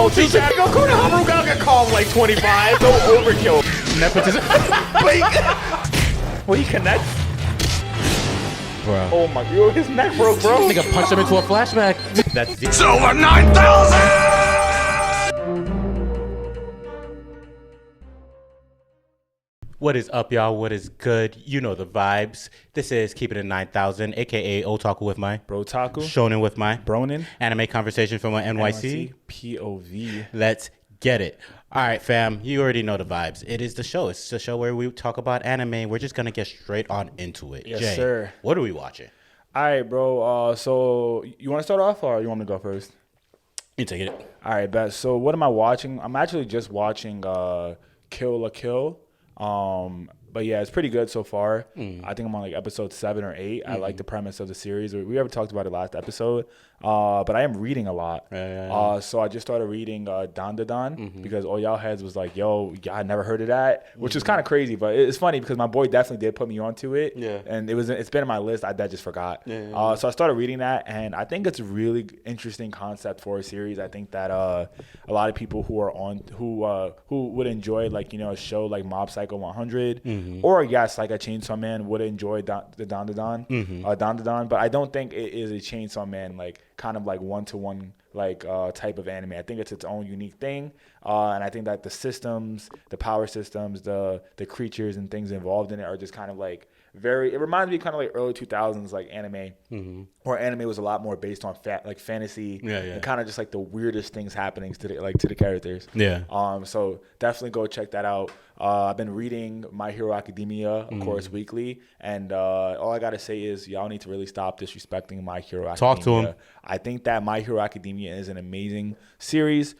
Oh, teacher. Go konohamaru got called like 25. Go overkill. Nepotism. Will he connect? Bro. Oh my god, his neck broke, bro. Nigga punched him into a flashback. That's the Silver 9,000! What is up, y'all? What is good? You know the vibes. This is Keeping It 9,000, aka Otaku with my Brotaku. Shonen with my Bronin. anime conversation from my NYC. POV. Let's get it. All right, fam. You already know the vibes. It is the show. It's the show where we talk about anime. We're just gonna get straight on into it. Yes, Jay, sir. what are we watching? All right, bro. So you want to start off, or you want me to go first? You take it. All right, bet. So what am I watching? I'm actually just watching Kill la Kill. But yeah, it's pretty good so far. I think I'm on like episode 7 or 8. I like the premise of the series. We ever talked about it last episode. But I am reading a lot. So I just started reading Dandadan because all y'all heads was like, yo, I never heard of that, which is kind of crazy. But it's funny because my boy definitely did put me onto it. Yeah. And it's been in my list. I just forgot. So I started reading that, and I think it's a really interesting concept for a series. I think that a lot of people who would enjoy like, you know, a show like Mob Psycho 100 or yes, like a Chainsaw Man would enjoy the Dandadan. But I don't think it is a Chainsaw Man like kind of like one-to-one like type of anime. I think it's its own unique thing, and I think that the systems, the power systems, the creatures and things involved in it are just kind of like it reminds me kind of like early 2000s like anime, where anime was a lot more based on like fantasy and kind of just like the weirdest things happening to the characters. So definitely go check that out. I've been reading My Hero Academia, of course, weekly, and all I gotta say is y'all need to really stop disrespecting My Hero Academia. Talk to him. I think that My Hero Academia is an amazing series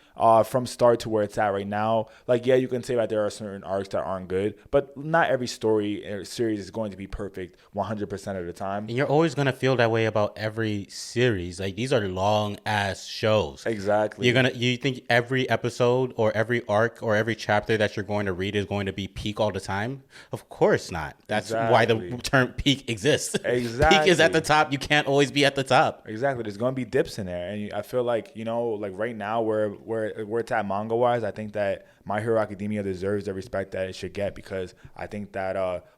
from start to where it's at right now. Like, yeah, you can say that there are certain arcs that aren't good, but not every story or series is going to be perfect 100% of the time. And you're always going to feel that way about every series. Like, these are long-ass shows. Exactly. You think every episode or every arc or every chapter that you're going to read is going to be peak all the time? Of course not. That's why the term peak exists. Exactly. Peak is at the top. You can't always be at the top. Exactly. There's going to be dips in there. And I feel like, you know, like right now where it's at manga-wise, I think that My Hero Academia deserves the respect that it should get, because I think that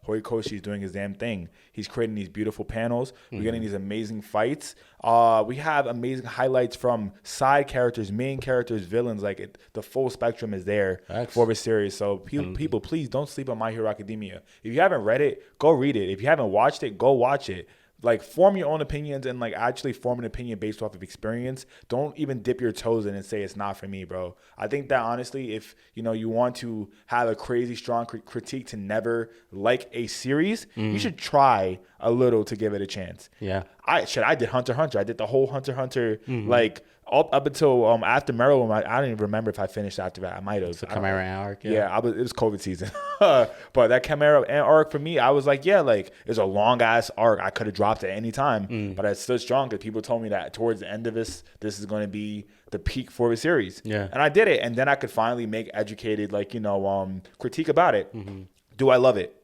Horikoshi is doing his damn thing. He's creating these beautiful panels. We're getting these amazing fights. We have amazing highlights from side characters, main characters, villains. Like the full spectrum is there for the series. So people, please don't sleep on My Hero Academia. If you haven't read it, go read it. If you haven't watched it, go watch it. Like, form your own opinions and like actually form an opinion based off of experience. Don't even dip your toes in and say it's not for me, bro. I think that honestly, if you know you want to have a crazy strong critique to never like a series, you should try a little to give it a chance. Yeah. I did Hunter x Hunter. I did the whole Hunter x Hunter like up until after Meryl. I don't even remember if I finished after that. I might have. The Chimera arc. Yeah, it was COVID season. But that Chimera arc for me, I was like, yeah, like it's a long ass arc. I could have dropped at any time, but I stood strong because people told me that towards the end of this is going to be the peak for the series. Yeah, and I did it, and then I could finally make educated, like, you know, critique about it. Do I love it?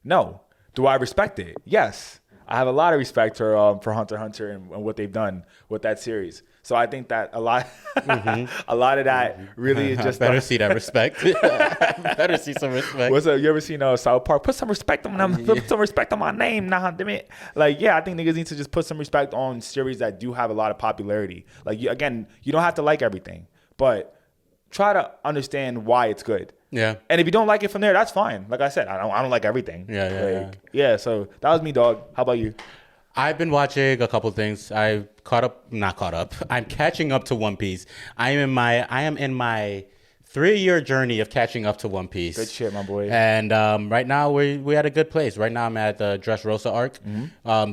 No. Do I respect it? Yes. I have a lot of respect for Hunter x Hunter and what they've done with that series. So I think that a lot of that really is just better see that respect. Better see some respect. What's up? You ever seen South Park? Put some respect on them. Put some respect on my name. Nah, damn it. Like, yeah, I think niggas need to just put some respect on series that do have a lot of popularity. Like, you don't have to like everything, but try to understand why it's good. Yeah. And if you don't like it from there, that's fine. Like I said, I don't like everything. Yeah. So that was me, dog. How about you? I've been watching a couple things. Not caught up. I'm catching up to One Piece. I am in my 3-year journey of catching up to One Piece. Good shit, my boy. And right now we're at a good place. Right now I'm at the Dressrosa arc.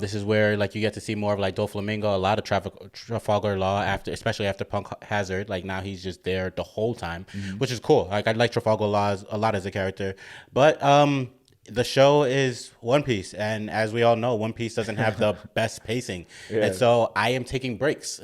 This is where like you get to see more of like Doflamingo, a lot of Trafalgar Law especially after Punk Hazard. Like now he's just there the whole time, which is cool. Like I like Trafalgar Law a lot as a character, but the show is One Piece, and as we all know, One Piece doesn't have the best pacing, and so I am taking breaks.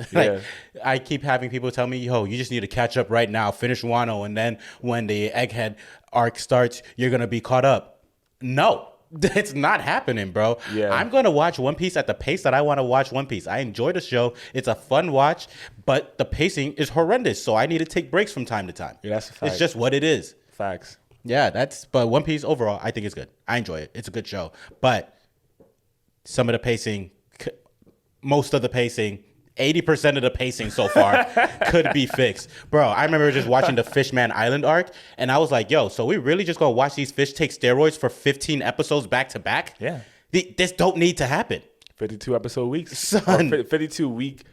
I keep having people tell me, "Yo, you just need to catch up right now. Finish Wano, and then when the Egghead arc starts, you're gonna be caught up." No, It's not happening, bro. Yeah. I'm going to watch One Piece at the pace that I want to watch One Piece. I enjoy the show. It's a fun watch, but the pacing is horrendous. So I need to take breaks from time to time. Yeah, that's a fact. It's just what it is. Facts. Yeah, but One Piece overall, I think it's good. I enjoy it. It's a good show. But some of the pacing, most of the pacing, 80% of the pacing so far could be fixed. Bro, I remember just watching the Fishman Island arc, and I was like, yo, so we really just gonna watch these fish take steroids for 15 episodes back to back? Yeah. This don't need to happen. 52 episode weeks. Son. 52 week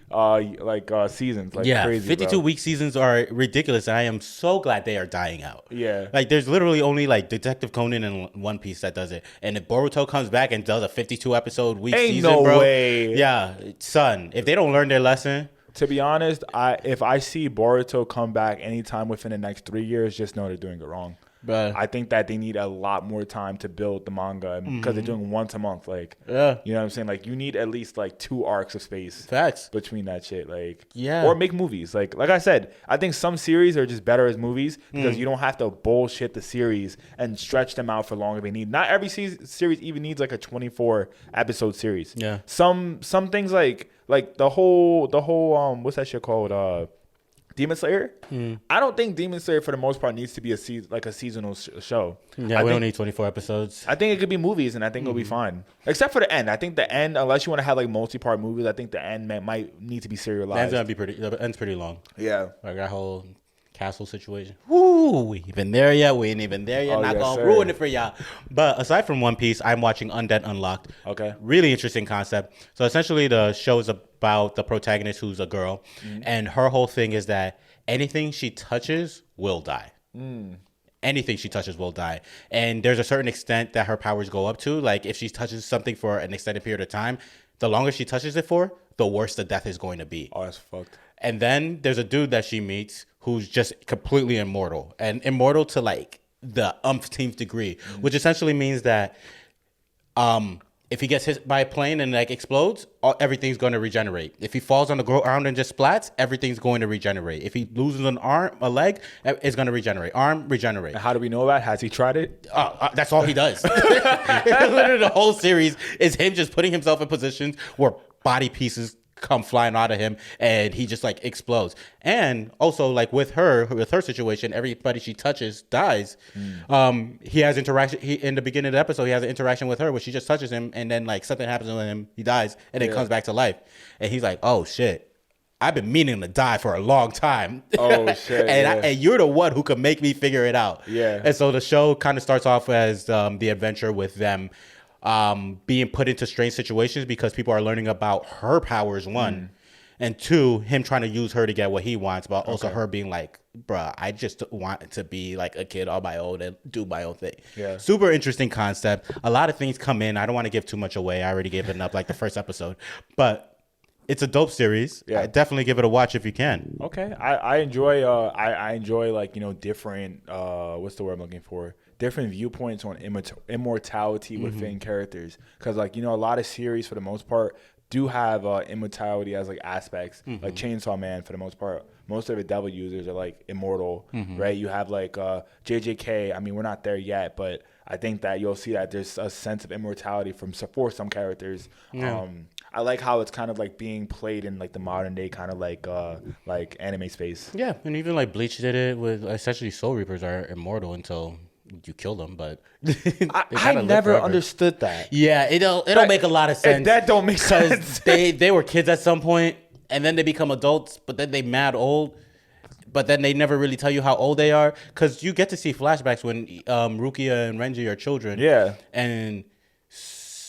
seasons. Like Yeah, crazy, 52 bro. week seasons are ridiculous, and I am so glad they are dying out. Yeah. Like, there's literally only, like, Detective Conan and One Piece that does it. And if Boruto comes back and does a 52 episode week Ain't season, no bro. way. Yeah, son, if they don't learn their lesson. To be honest, if I see Boruto come back anytime within the next 3 years, just know they're doing it wrong. But I think that they need a lot more time to build the manga because they're doing once a month. Like, yeah, you know what I'm saying? Like, you need at least like 2 arcs of space facts. between that shit. Like, Yeah. or make movies. Like I said, I think some series are just better as movies because you don't have to bullshit the series and stretch them out for longer than they need. Not every series even needs like a 24 episode series. Yeah. Some things like the whole what's that shit called? Demon Slayer. I don't think Demon Slayer for the most part needs to be a seasonal show. Yeah, we don't need 24 episodes. I think it could be movies, and I think it'll be fine. Except for the end. I think the end, unless you want to have like multi-part movies, I think the end might need to be serialized. The end's pretty long. Yeah. Like that whole castle situation. Woo, we ain't even there yet. We ain't even there yet. Oh, Not yes, gonna sir. ruin it for y'all. But aside from One Piece, I'm watching Undead Unlocked. Okay. Really interesting concept. So essentially the show is about the protagonist who's a girl. And her whole thing is that anything she touches will die. Anything she touches will die. And there's a certain extent that her powers go up to. Like if she touches something for an extended period of time, the longer she touches it for, the worse the death is going to be. Oh, that's fucked. And then there's a dude that she meets who's just completely immortal, and immortal to like the umpteenth degree, which essentially means that if he gets hit by a plane and like explodes, everything's going to regenerate. If he falls on the ground and just splats, everything's going to regenerate. If he loses an arm, a leg, it's going to regenerate. Arm, regenerate. And how do we know that? Has he tried it? That's all he does. Literally the whole series is him just putting himself in positions where body pieces come flying out of him and he just like explodes. And also like with her situation, everybody she touches dies. He has interaction. In the beginning of the episode, he has an interaction with her where she just touches him and then like something happens to him, he dies, and then comes back to life. And he's like, oh shit, I've been meaning to die for a long time. Oh shit. And you're the one who can make me figure it out. Yeah. And so the show kind of starts off as the adventure with them being put into strange situations because people are learning about her powers, one, and two, him trying to use her to get what he wants, but also her being like, bruh, I just want to be like a kid on my own and do my own thing. Yeah. Super interesting concept. A lot of things come in. I don't want to give too much away. I already gave it up like the first episode, but it's a dope series. Yeah. I definitely give it a watch if you can. Okay. I enjoy I enjoy like, you know, different what's the word I'm looking for? Different viewpoints on immortality within characters. Because like, you know, a lot of series for the most part do have immortality as like aspects. Like Chainsaw Man for the most part. Most of the devil users are like immortal, right? You have like JJK. I mean, we're not there yet, but I think that you'll see that there's a sense of immortality for some characters. Yeah. I like how it's kind of like being played in like the modern day kind of like anime space. Yeah, and even like Bleach did it with essentially Soul Reapers are immortal until you kill them, but I never understood that. Yeah, it don't make a lot of sense. That don't make sense. they were kids at some point, and then they become adults, but then they mad old. But then they never really tell you how old they are, because you get to see flashbacks when Rukia and Renji are children. Yeah, and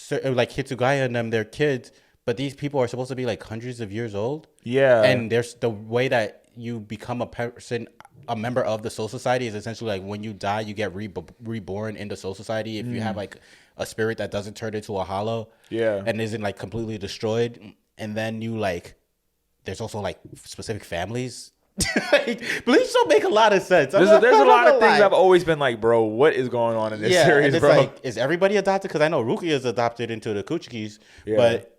like Hitsugaya and them, they're kids, but these people are supposed to be like hundreds of years old. Yeah, and there's the way that you become a person. A member of the Soul Society is essentially like when you die, you get reborn in the Soul Society. If you have like a spirit that doesn't turn into a hollow, and isn't like completely destroyed, and then you like, there's also like specific families. Like, Bleach don't make a lot of sense. There's a lot of things I've always been like, bro, what is going on in this series, and it's bro? Like, is everybody adopted? Because I know Rukia is adopted into the Kuchikis, but.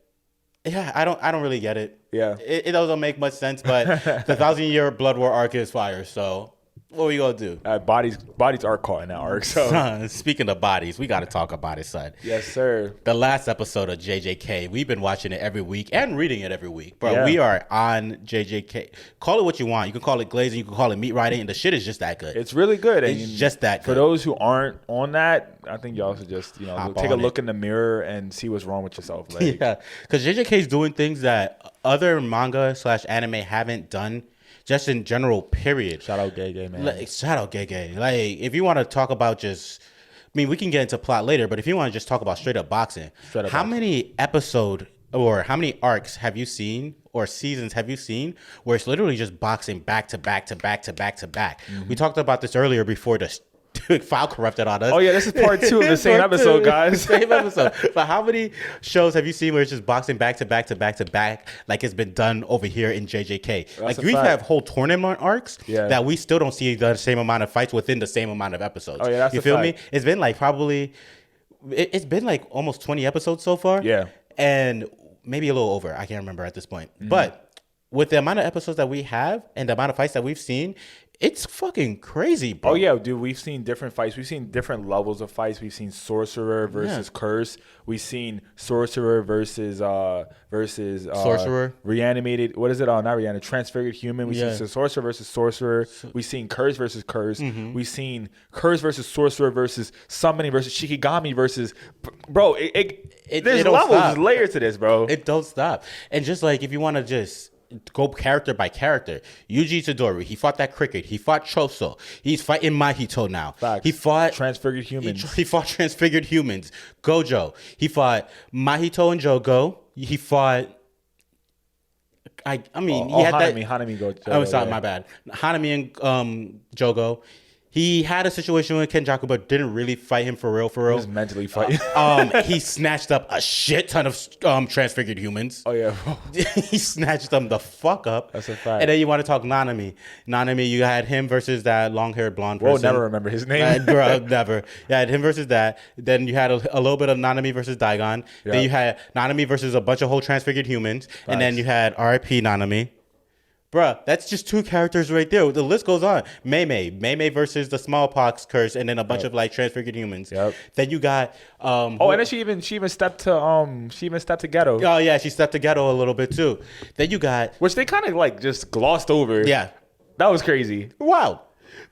Yeah, I don't really get it. Yeah, it doesn't make much sense. But the 1,000-year Blood War arc is fire. So What we gonna do? Bodies are caught in that arc. So Speaking of bodies, we got to talk about it, son. yes, sir. The last episode of JJK, we've been watching it every week and reading it every week. Bro, Yeah. we are on JJK. Call it what you want. You can call it glazing. You can call it meat riding. And the shit is just that good. It's really good. It's just that good. For those who aren't on that, I think y'all should just Hop take a on look in the mirror and see what's wrong with yourself. Like, Yeah, because JJK is doing things that other manga/anime haven't done. Just in general, period. shout out Gay man. Shout out Gay. Like, if you want to talk about just, I mean, we can get into plot later, but if you want to just talk about straight up boxing, how many episode or how many arcs have you seen or seasons have you seen where it's literally just boxing back to back to back to back to back? We talked about this earlier before the file corrupted on us. Oh yeah, this is part 2 of the same episode, guys. Same episode. But how many shows have you seen where it's just boxing back to back to back to back, like it's been done over here in JJK? Like we have whole tournament arcs that we still don't see the same amount of fights within the same amount of episodes. Oh yeah, that's you feel me? It's been like it's been like almost 20 episodes so far. Yeah, and maybe a little over. I can't remember at this point, but with the amount of episodes that we have and the amount of fights that we've seen, it's fucking crazy, bro. Oh yeah, dude. We've seen different fights. We've seen different levels of fights. We've seen sorcerer versus curse. We've seen sorcerer versus sorcerer reanimated. What is it? Not reanimated. Transfigured human. We've seen sorcerer versus sorcerer. We've seen curse versus curse. We've seen curse versus sorcerer versus summoning versus shikigami versus. Bro, there's levels, there's layers to this, bro. It don't stop. And just like if you want to just go character by character, Yuji Itadori, he fought that cricket. He fought Choso. He's fighting Mahito now. Facts. He fought transfigured humans. He fought transfigured humans. Gojo. He fought Mahito and Jogo. He fought. I mean, he had Hanami Gojo. Oh, sorry, my bad. Hanami and Jogo. He had a situation with Kenjaku, but didn't really fight him for real. He was mentally fighting. He snatched up a shit ton of transfigured humans. Oh, yeah. He snatched them the fuck up. That's a fact. And then you want to talk Nanami. Nanami, you had him versus that long-haired blonde person. We'll never remember his name. Bro, never. You had him versus that. Then you had a little bit of Nanami versus Daigon. Yep. Then you had Nanami versus a bunch of whole transfigured humans. Nice. And then you had R.I.P. Nanami. Bruh, that's just 2 characters right there. The list goes on. Mei versus the smallpox curse, and then a bunch of like transfigured humans. Yep. Then you got and then she even stepped to Ghetto. Oh yeah, she stepped to Ghetto a little bit too. Then you got which they kind of like just glossed over. Yeah, that was crazy. Wow.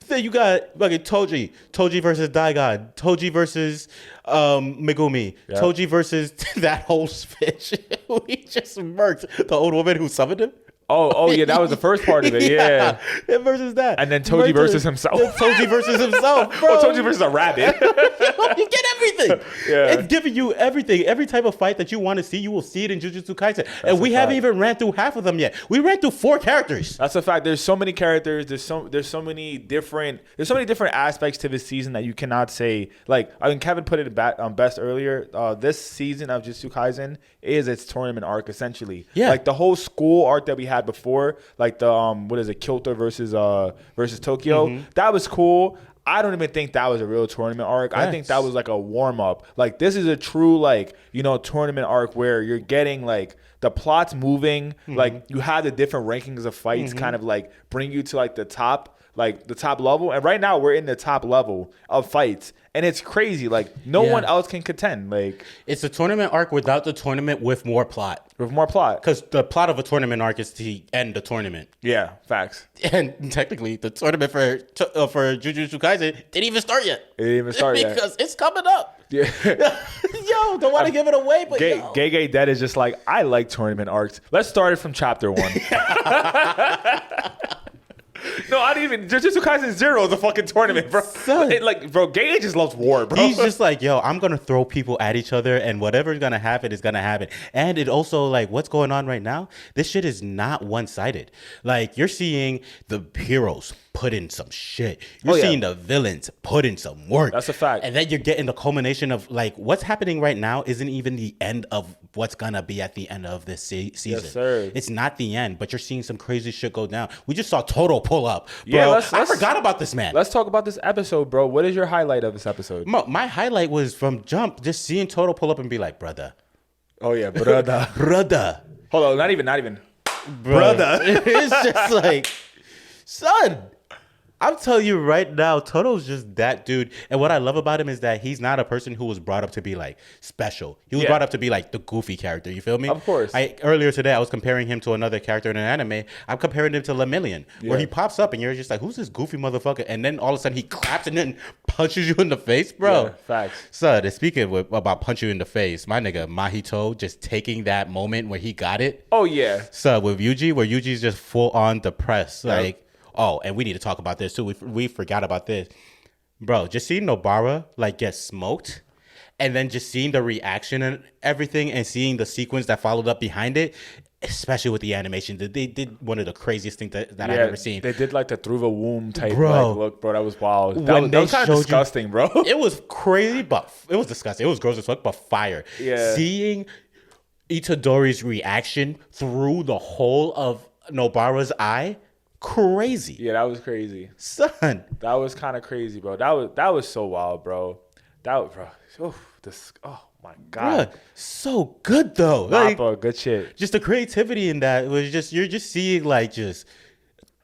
Then you got fucking Toji versus Daigon, Toji versus Megumi, Toji versus that whole bitch. We just murked the old woman who summoned him. Oh yeah, that was the first part of it. Yeah. Versus that. And then Toji versus himself. Toji versus himself, bro. Oh, Toji versus a rabbit. You get everything. Yeah. It's giving you everything. Every type of fight that you want to see, you will see it in Jujutsu Kaisen. And we haven't even ran through half of them yet. We ran through 4 characters. That's a fact. There's so many characters. There's so many different aspects to this season that you cannot say. Like, I mean, Kevin put it best earlier. This season of Jujutsu Kaisen is its tournament arc essentially. Yeah. Like the whole school arc that we had before, like the Kyoto versus Tokyo. That was cool. I don't even think that was a real tournament arc. Yes. I think that was like a warm up. Like this is a true tournament arc where you're getting like the plot's moving. Like you have the different rankings of fights kind of like bring you to like the top level. And right now we're in the top level of fights. And it's crazy. Like no one else can contend. Like it's a tournament arc without the tournament with more plot. Because the plot of a tournament arc is to end the tournament. Yeah, facts. And technically, the tournament for Jujutsu Kaisen didn't even start yet. It didn't even start yet. Because it's coming up. Yeah. Yo, don't want to give it away, but Gay Dead is just like, I like tournament arcs. Let's start it from chapter 1. No, I didn't even. Jujutsu Kaisen 0 is a fucking tournament, bro. Gay just loves war, bro. He's just like, yo, I'm gonna throw people at each other, and whatever's gonna happen is gonna happen. And it also like what's going on right now. This shit is not one sided. Like you're seeing the heroes put in some shit. You're seeing the villains put in some work. That's a fact. And then you're getting the culmination of like what's happening right now isn't even the end of what's gonna be at the end of this season. Yes, sir. It's not the end, but you're seeing some crazy shit go down. We just saw Toto pull up. Bro, I forgot about this man. Let's talk about this episode, bro. What is your highlight of this episode? My highlight was from Jump, just seeing Toto pull up and be like, brother. Oh yeah, brother. Brother. Hold on, not even. Brother. It's just like, son. I'm telling you right now, Toto's just that dude. And what I love about him is that he's not a person who was brought up to be like special. He was brought up to be like the goofy character. You feel me? Of course. Earlier today, I was comparing him to another character in an anime. I'm comparing him to Lemillion, where he pops up and you're just like, who's this goofy motherfucker? And then all of a sudden he claps and then punches you in the face, bro. Yeah, facts. So, speaking about punch you in the face, my nigga Mahito just taking that moment where he got it. Oh, yeah. So, with Yuji, where Yuji's just full on depressed, like, oh, and we need to talk about this too. We forgot about this. Bro, just seeing Nobara like get smoked and then just seeing the reaction and everything and seeing the sequence that followed up behind it, especially with the animation. They did one of the craziest things that I've ever seen. They did like the through the womb type Bro. look, bro. That was wild. When That was kind of disgusting, bro. It was crazy, but it was disgusting. It was gross as fuck, but fire. Yeah. Seeing Itadori's reaction through the hole of Nobara's eye, crazy. Yeah, that was crazy. Son. That was kind of crazy, bro. That was so wild, bro. Oh my god. Bruh, so good though. Like, Papa, good shit. just the creativity in that was just you're just seeing like just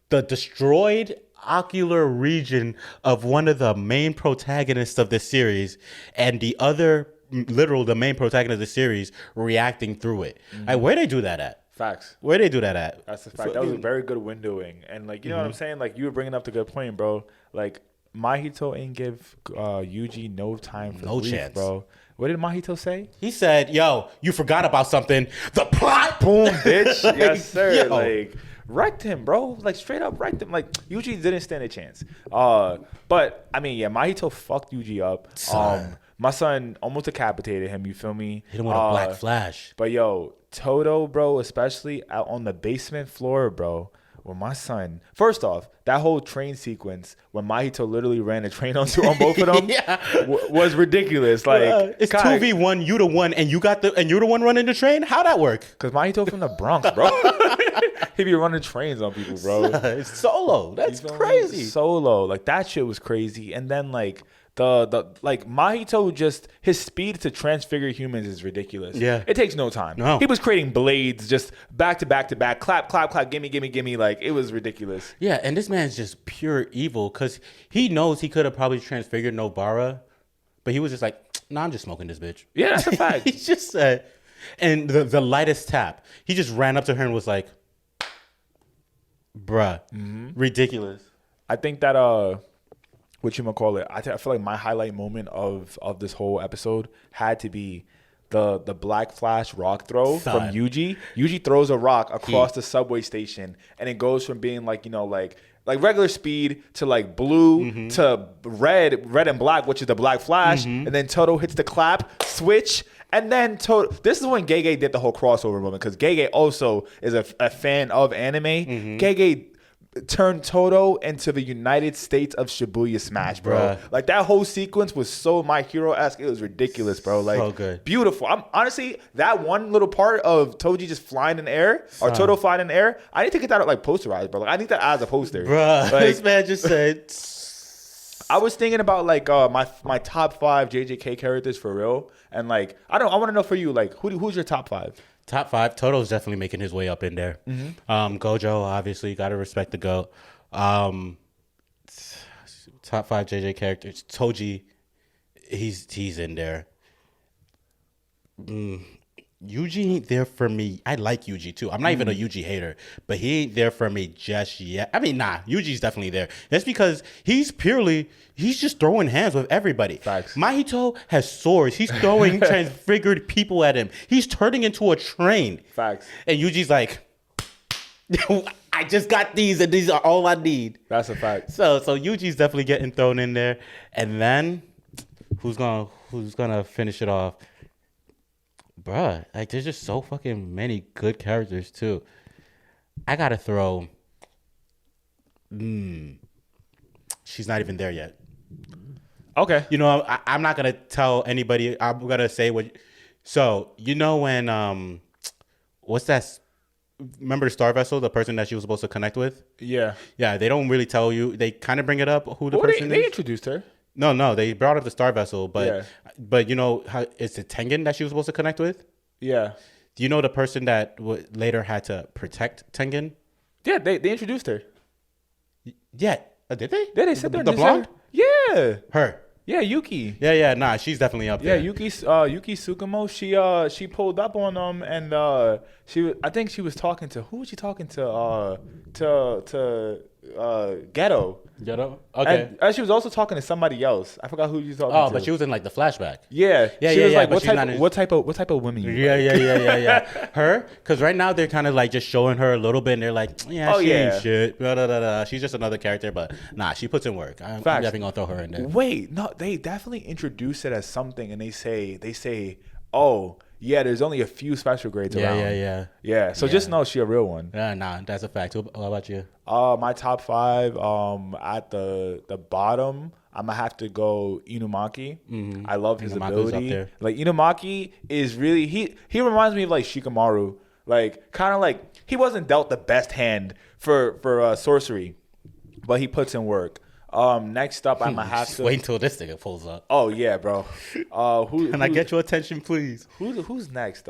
the destroyed ocular region of one of the main protagonists of the series and the other the main protagonist of the series reacting through it. Like where they do that at? Facts. Where they do that at? That's a fact. That was a very good windowing. And like, you know what I'm saying? Like you were bringing up the good point, bro. Like Mahito ain't give Yuji no time for No grief, chance. bro. What did Mahito say? He said, "Yo, you forgot about something. The plot." Boom, bitch. Yes, sir. Yo. Like wrecked him, bro. Like straight up wrecked him. Like Yuji didn't stand a chance. But I mean, yeah, Mahito fucked Yuji up. My son almost decapitated him. You feel me? Hit him with a black flash. But yo, Toto, bro, especially out on the basement floor, bro. Well, my son. First off, that whole train sequence when Mahito literally ran a train on both of them was ridiculous. Like it's 2v1, you the one, and you're the one running the train. How that work? Because Mahito from the Bronx, bro. He be running trains on people, bro. It's solo. That's crazy. Solo, like that shit was crazy. And then like the Mahito, just his speed to transfigure humans is ridiculous. Yeah, it takes no time. No. He was creating blades just back to back to back, clap, clap, clap, gimme. Like it was ridiculous. Yeah, and this man's just pure evil because he knows he could have probably transfigured Nobara, but he was just like, "Nah, I'm just smoking this bitch." Yeah, that's a fact. He just said, and the lightest tap, he just ran up to her and was like, "Bruh, ridiculous." I think that whatchamacallit, I feel like my highlight moment of this whole episode had to be the black flash rock throw from Yuji. Yuji throws a rock across the subway station, and it goes from being like, you know, like regular speed to like blue to red and black, which is the black flash, and then Toto hits the clap switch. And then this is when Gege did the whole crossover moment, because Gege also is a fan of anime. Gege turned Toto into the United States of Shibuya Smash, bro. Bruh. Like that whole sequence was so My Hero-esque. It was ridiculous, bro. Like so good. Beautiful. I'm honestly, that one little part of Toji just flying in the air or Toto flying in the air, I need to get that like posterized, bro. Like I need that as a poster. Bruh, like, this man just said I was thinking about like my top 5 JJK characters for real. And like I want to know for you, like who's your top 5? Top 5. Toto's definitely making his way up in there. Gojo, obviously, got to respect the GOAT. Top 5 JJ characters. Toji, he's in there. Yuji ain't there for me. I like Yuji too. I'm not even a Yuji hater, but he ain't there for me just yet. I mean, nah, Yuji's definitely there. That's because he's just throwing hands with everybody. Facts. Mahito has swords. He's throwing transfigured people at him. He's turning into a train. Facts. And Yuji's like, I just got these, and these are all I need. That's a fact. So Yuji's definitely getting thrown in there. And then who's gonna finish it off? Bruh, like there's just so fucking many good characters too. I gotta throw. She's not even there yet. Okay. You know, I'm not gonna tell anybody. I'm gonna say what. So you know when what's that? Remember the Star Vessel, the person that she was supposed to connect with? Yeah. Yeah, they don't really tell you. They kind of bring it up who the person they is. introduced her. No, they brought up the Star Vessel, but Yeah. you know how it's the Tengen that she was supposed to connect with? Yeah. Do you know the person that later had to protect Tengen? Yeah, they introduced her. Yeah, Did they? Yeah, they sit there. The blonde? Yeah. Her. Yeah, Yuki. Yeah. Nah, she's definitely up there. Yeah, Yuki Tsukumo. She pulled up on them, and I think she was talking to, who was she talking to? Ghetto. Ghetto? Okay. And she was also talking to somebody else. I forgot who she was talking to. Oh, but she was in like the flashback. Yeah. Yeah, She was like, but what type of women you Yeah, like? yeah. Her? Because right now they're kind of like just showing her a little bit, and they're like, she ain't shit. Blah, blah, blah, blah. She's just another character, but nah, she puts in work. I'm definitely gonna throw her in there. Wait, no, they definitely introduce it as something, and they say, oh, yeah, there's only a few special grades around. Yeah. So just know she a real one. Nah, that's a fact. How about you? My top 5, at the bottom, I'm gonna have to go Inumaki. Mm-hmm. I love his ability. Up there. Like Inumaki is really he reminds me of like Shikamaru. Like kind of like he wasn't dealt the best hand for sorcery, but he puts in work. Next up, I'm gonna have to wait until this nigga pulls up. Oh yeah, bro. Can I get your attention, please? Who's next?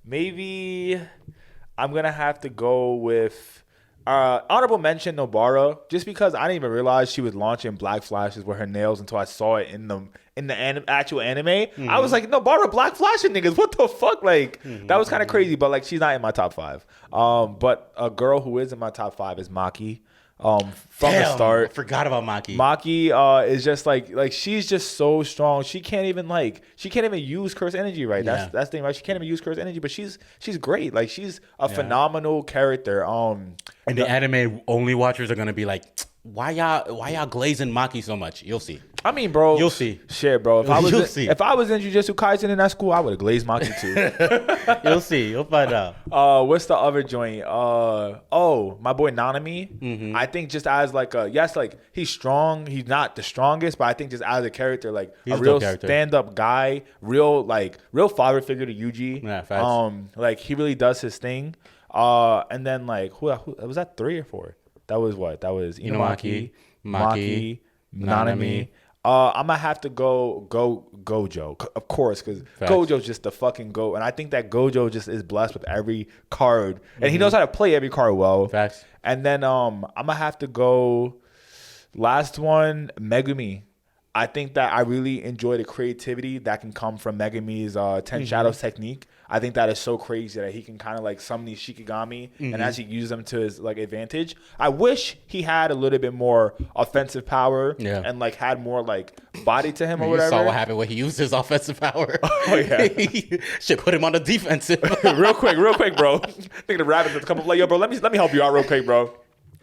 Maybe I'm gonna have to go with honorable mention Nobara, just because I didn't even realize she was launching black flashes with her nails until I saw it in the actual anime. Mm-hmm. I was like, Nobara black flashing niggas, what the fuck? Like that was kind of crazy, but like she's not in my top 5. But a girl who is in my top 5 is Maki. From the start, I forgot about Maki. Maki is just like she's just so strong. She can't even use curse energy, right? That's the thing, right? She can't even use curse energy, but she's great. Like she's a phenomenal character. And the anime only watchers are gonna be like, why y'all glazing Maki so much? You'll see. I mean, bro, you'll see. Shit, bro. If I was in Jujutsu Kaisen in that school, I would have glazed Maki too. You'll see. You'll find out. What's the other joint? My boy Nanami. Mm-hmm. I think just as like he's strong. He's not the strongest, but I think just as a character, like he's a real stand-up guy, real father figure to Yuji. Yeah, facts. Like he really does his thing. And then like who was that 3 or 4? That was what? That was Inumaki, Maki, Nanami. I'm gonna have to go Gojo, of course, because Gojo's just the fucking GOAT, and I think that Gojo just is blessed with every card, and he knows how to play every card well. Facts. And then I'm gonna have to go last one, Megumi. I think that I really enjoy the creativity that can come from Megumi's 10 Shadows technique. I think that is so crazy that he can kind of like summon these Shikigami and actually use them to his like advantage. I wish he had a little bit more offensive power and like had more like body to him or whatever. You saw what happened when he used his offensive power. Oh yeah, should put him on the defensive. real quick, bro. I think the rabbits have come up like, yo, bro, let me help you out real quick, bro.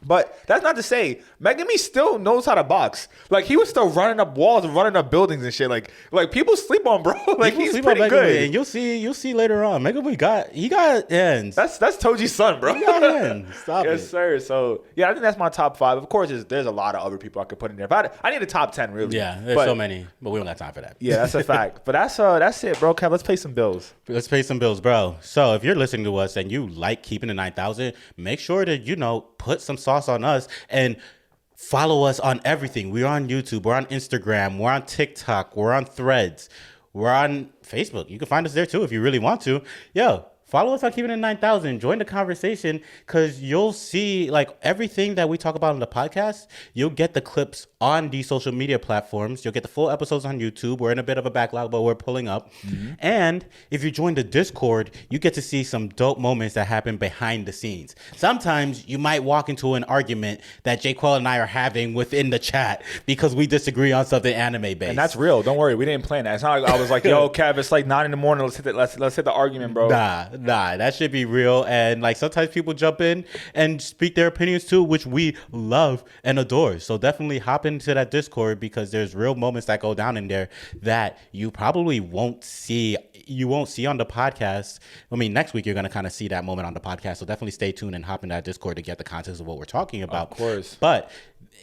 But that's not to say Megumi still knows how to box. Like he was still running up walls and running up buildings and shit. Like people sleep on, bro. Like he's pretty good. And you'll see later on. Megumi got hands. That's Toji's son, bro. He got hands. Stop it. Yes, sir. So yeah, I think that's my top 5. Of course, there's a lot of other people I could put in there. But I need a top 10 really. Yeah, there's so many, but we don't have time for that. Yeah, that's a fact. But that's it, bro. Kev, let's pay some bills. Let's pay some bills, bro. So if you're listening to us and you like keeping the 9,000, make sure to put some sauce on us and follow us on everything. We're on YouTube, we're on Instagram, we're on TikTok, we're on Threads, we're on Facebook. You can find us there too if you really want to. Follow us on Keeping It 9,000. Join the conversation because you'll see like everything that we talk about on the podcast. You'll get the clips on these social media platforms. You'll get the full episodes on YouTube. We're in a bit of a backlog, but we're pulling up. Mm-hmm. And if you join the Discord, you get to see some dope moments that happen behind the scenes. Sometimes you might walk into an argument that Jaquel and I are having within the chat because we disagree on something anime based. And that's real. Don't worry. We didn't plan that. It's not like I was like, yo, Kev, it's like 9 a.m. Let's hit the argument, bro. Nah, that should be real. And like sometimes people jump in and speak their opinions too, which we love and adore. So definitely hop into that Discord because there's real moments that go down in there that you probably won't see on the podcast. I mean, next week you're going to kind of see that moment on the podcast. So definitely stay tuned and hop in that Discord to get the context of what we're talking about. Of course. But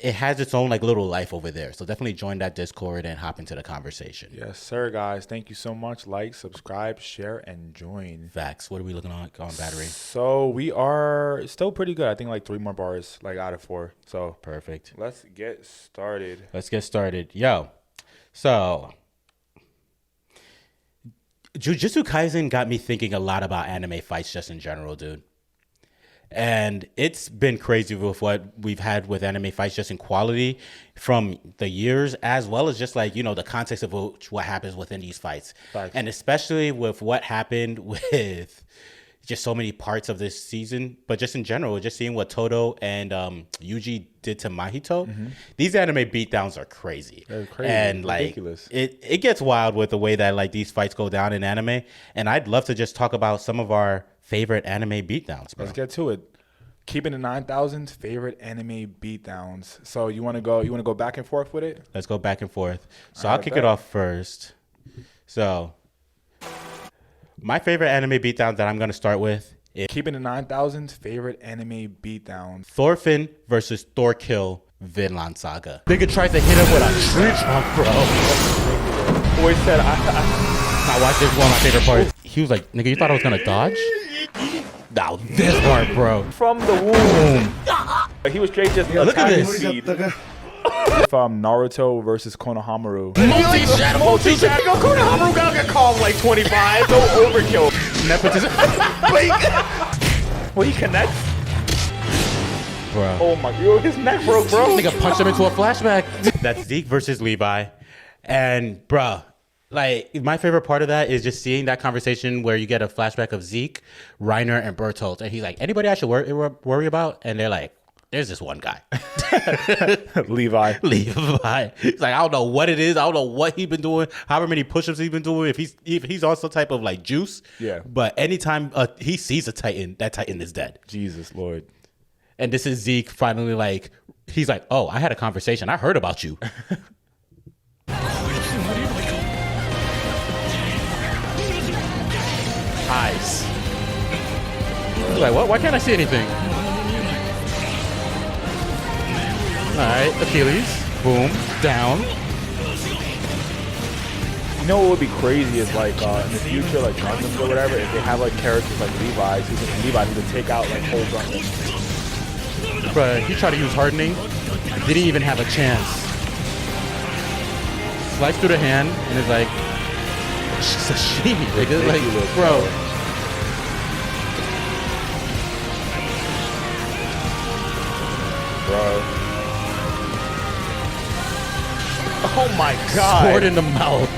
it has its own like little life over there. So definitely join that Discord and hop into the conversation. Yes, sir, guys. Thank you so much. Like, subscribe, share, and join. Facts. What are we looking on battery? So we are still pretty good. I think like 3 more bars, like out of 4. So perfect. Let's get started. Yo, so Jujutsu Kaisen got me thinking a lot about anime fights just in general, dude. And it's been crazy with what we've had with anime fights, just in quality from the years, as well as just like, the context of what happens within these fights. Facts. And especially with what happened with just so many parts of this season, but just in general, just seeing what Todo and Yuji did to Mahito. These anime beatdowns are crazy. They're crazy. And ridiculous. It gets wild with the way that like these fights go down in anime. And I'd love to just talk about some of our favorite anime beatdowns, bro. Let's get to it. Keeping the 9,000's favorite anime beatdowns. So you want to go back and forth with it? Let's go back and forth. So I'll kick it off first. So my favorite anime beatdown that I'm going to start with is Keeping the 9,000's favorite anime beatdowns. Thorfinn versus Thorkill Vinland Saga. Nigga tried to hit him with a tree trunk, bro. Boy said, I watched this one of my favorite parts. He was like, nigga, you thought I was going to dodge? Now this part, bro. From the womb. He was straight just Look at this. From Naruto versus Konohamaru. Multi-shadow. Yo, Konohamaru gotta get called like 25. Go overkill. Nepotism. Well, he connects. Bro. Oh my god, his neck broke, bro. Nigga punched him into a flashback. That's Zeke versus Levi. And, bruh, like, my favorite part of that is just seeing that conversation where you get a flashback of Zeke, Reiner, and Bertolt. And he's like, anybody I should worry about? And they're like, there's this one guy. Levi. He's like, I don't know what it is. I don't know what he's been doing, however many push-ups he's been doing, if he's on some type of, like, juice. Yeah. But anytime he sees a Titan, that Titan is dead. Jesus, Lord. And this is Zeke finally, like, he's like, oh, I had a conversation. I heard about you. Eyes. He's like, what? Why can't I see anything? All right, Achilles. Boom. Down. You know what would be crazy is like in the future, like Gundams or whatever, if they have like characters like Levi's who can take out like whole Gundams. But he tried to use hardening. Didn't even have a chance. Sliced through the hand and is like, sashimi, nigga. Like, bro. Oh my god. Sword in the mouth.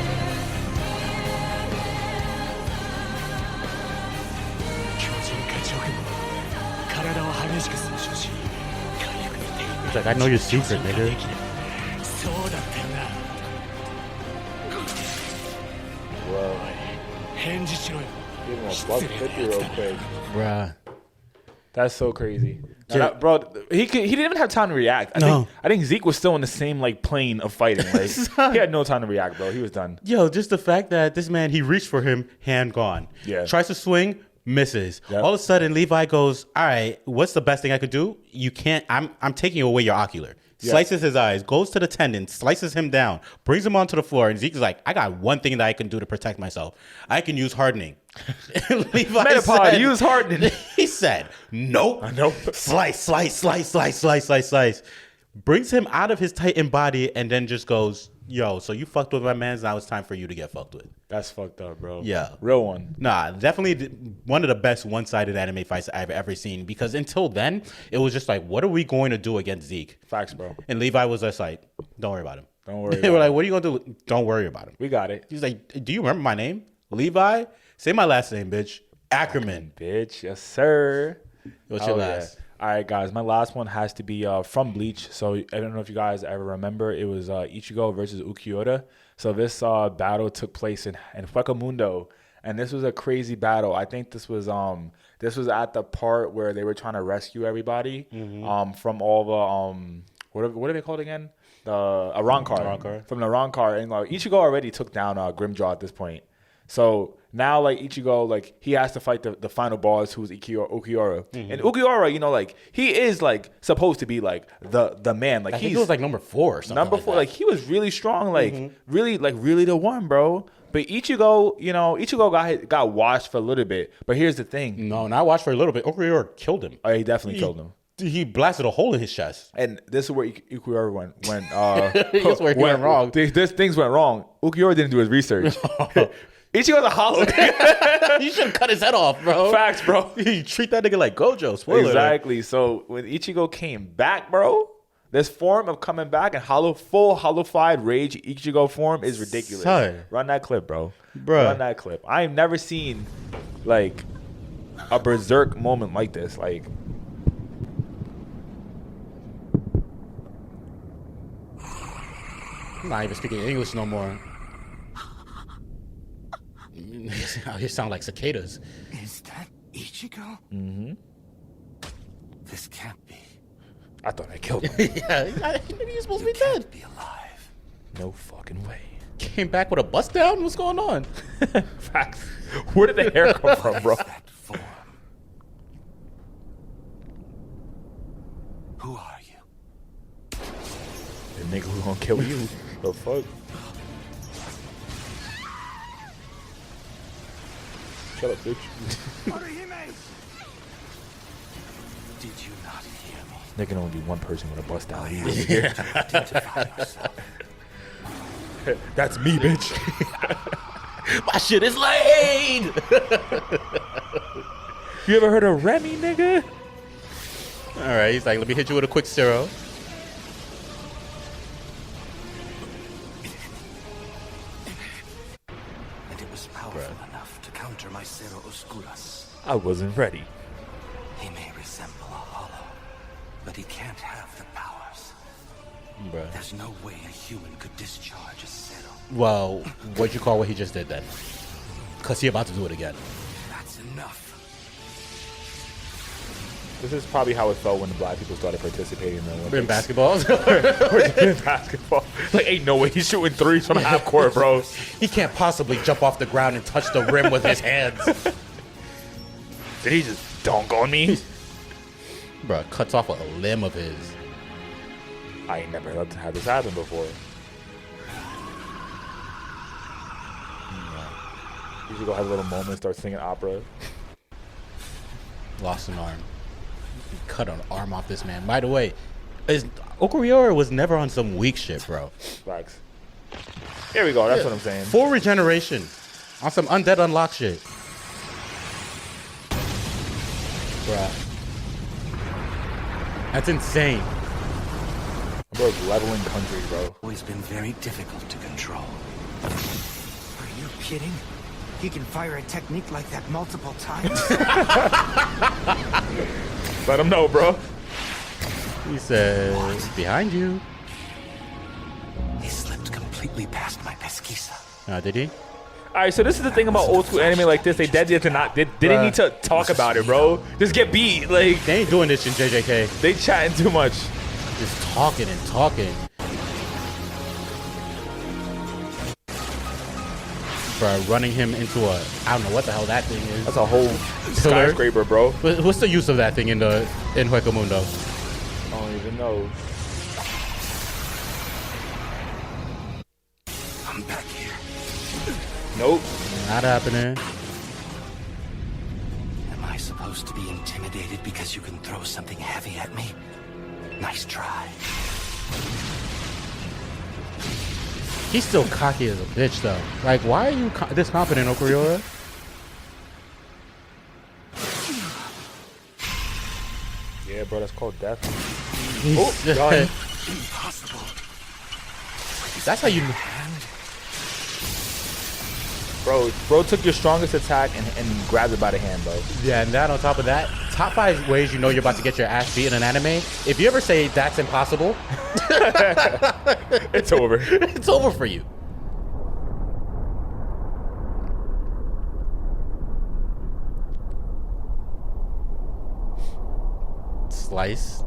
He's like, I know your secret, nigga. Bro. Give him a buck 50 real quick. Bruh. That's so crazy. Yeah. Bro, he didn't even have time to react. I think Zeke was still in the same like plane of fighting. Like he had no time to react, bro. He was done. Yo, just the fact that this man, he reached for him, hand gone. Yeah. Tries to swing, misses. Yep. All of a sudden, Levi goes, all right, what's the best thing I could do? You can't, I'm taking away your ocular. Yeah. Slices his eyes, goes to the tendon, slices him down, brings him onto the floor, and Zeke's like, I got one thing that I can do to protect myself. I can use hardening. Levi Metapod, said, use hardening. He said, nope. Nope. Slice. Brings him out of his Titan body and then just goes, yo, so you fucked with my man, now it's time for you to get fucked with. That's fucked up, bro. Yeah. Real one. Nah, definitely one of the best one-sided anime fights I've ever seen, because until then, it was just like, what are we going to do against Zeke? Facts, bro. And Levi was just like, don't worry about him. Don't worry They were about like, what are you going to do? Don't worry about him. We got it. He's like, do you remember my name? Levi? Say my last name, bitch. Ackerman. Bitch, yes, sir. What's your last? Yeah. All right, guys. My last one has to be from Bleach. So I don't know if you guys ever remember. It was Ichigo versus Ukiura. So this battle took place in Huecamundo, and this was a crazy battle. I think this was at the part where they were trying to rescue everybody from all the what are they called again? The Arrancar. From the Arrancar, and Ichigo already took down Grimjaw at this point. So now, like, Ichigo, like, he has to fight the final boss, who's Ukiura. And Ukiura, he is, like, supposed to be, like, the man. Like, I think he was, like, number 4 or something. Number 4. Like, he was really strong. Like, really the one, bro. But Ichigo, got washed for a little bit. But here's the thing. No, not watched for a little bit. Ukiura killed him. Oh, he definitely killed him. He blasted a hole in his chest. And this is where Ukiura went. That's where he went wrong. Things went wrong. Ukiura didn't do his research. Ichigo's a hollow. You should have cut his head off, bro. Facts, bro. You treat that nigga like Gojo. Spoiler. Exactly. So when Ichigo came back, bro, this form of coming back and full hollowified rage Ichigo form is ridiculous. Son. Run that clip, bro. Bruh. Run that clip. I have never seen like a berserk moment like this. Like, I'm not even speaking English no more. Out here sound like cicadas. Is that Ichigo? mm-hmm. This can't be. I thought I killed him. Yeah, maybe you're supposed to be Can't dead. be alive. No fucking way. Came back with a bust down? What's going on? Facts. Where did the hair come from, bro? That form. Who are you? The nigga who gonna kill you. The fuck? Shut up, bitch. Did you not hear me? There can only be one person with a bust down. Identify yourself. That's me, bitch. My shit is laid. You ever heard of Remy, nigga? All right, he's like, let me hit you with a quick zero. And it was powerful enough to counter my Cero Oscuras. I wasn't ready. He may resemble a hollow, but he can't have the powers. Bruh. There's no way a human could discharge a Cero. Well, what'd you call what he just did then? Because he about to do it again. That's enough. This is probably how it felt when the black people started participating in the Olympics. In basketball? In basketball. Like, ain't no way he's shooting threes from half court, bro. He can't possibly jump off the ground and touch the rim with his hands. Did he just dunk on me? Bruh, cuts off a limb of his. I ain't never had this happen before. You should go have a little moment, start singing opera. Lost an arm. He cut an arm off this man. By the way, Okuriora was never on some weak shit, bro. Facts. Here we go. That's what I'm saying. Full regeneration. On some undead unlock shit. Bruh. That's insane. Bro's leveling country, bro. Always been very difficult to control. Are you kidding? He can fire a technique like that multiple times? Let him know, bro. He says, behind you. He slipped completely past my pesquisa. Did he? All right, so this is the thing about old school anime like this. They didn't need to talk about it, bro. Just get beat. Like, They ain't doing this in JJK. they chatting too much. Just talking and talking. Bruh, running him into I don't know what the hell that thing is. That's a whole skyscraper, bro. What's the use of that thing in Hueco Mundo? I don't even know. I'm back here. Nope. Not happening. Am I supposed to be intimidated because you can throw something heavy at me? Nice try. He's still cocky as a bitch, though. Like, why are you this confident, Okuriora? Yeah, bro, that's called death. He's- done. Impossible. That's how you. Bro took your strongest attack and grabbed it by the hand, bro. Yeah, and that on top of that, top 5 ways you know you're about to get your ass beat in an anime. If you ever say that's impossible, It's over. it's over for you. Slice.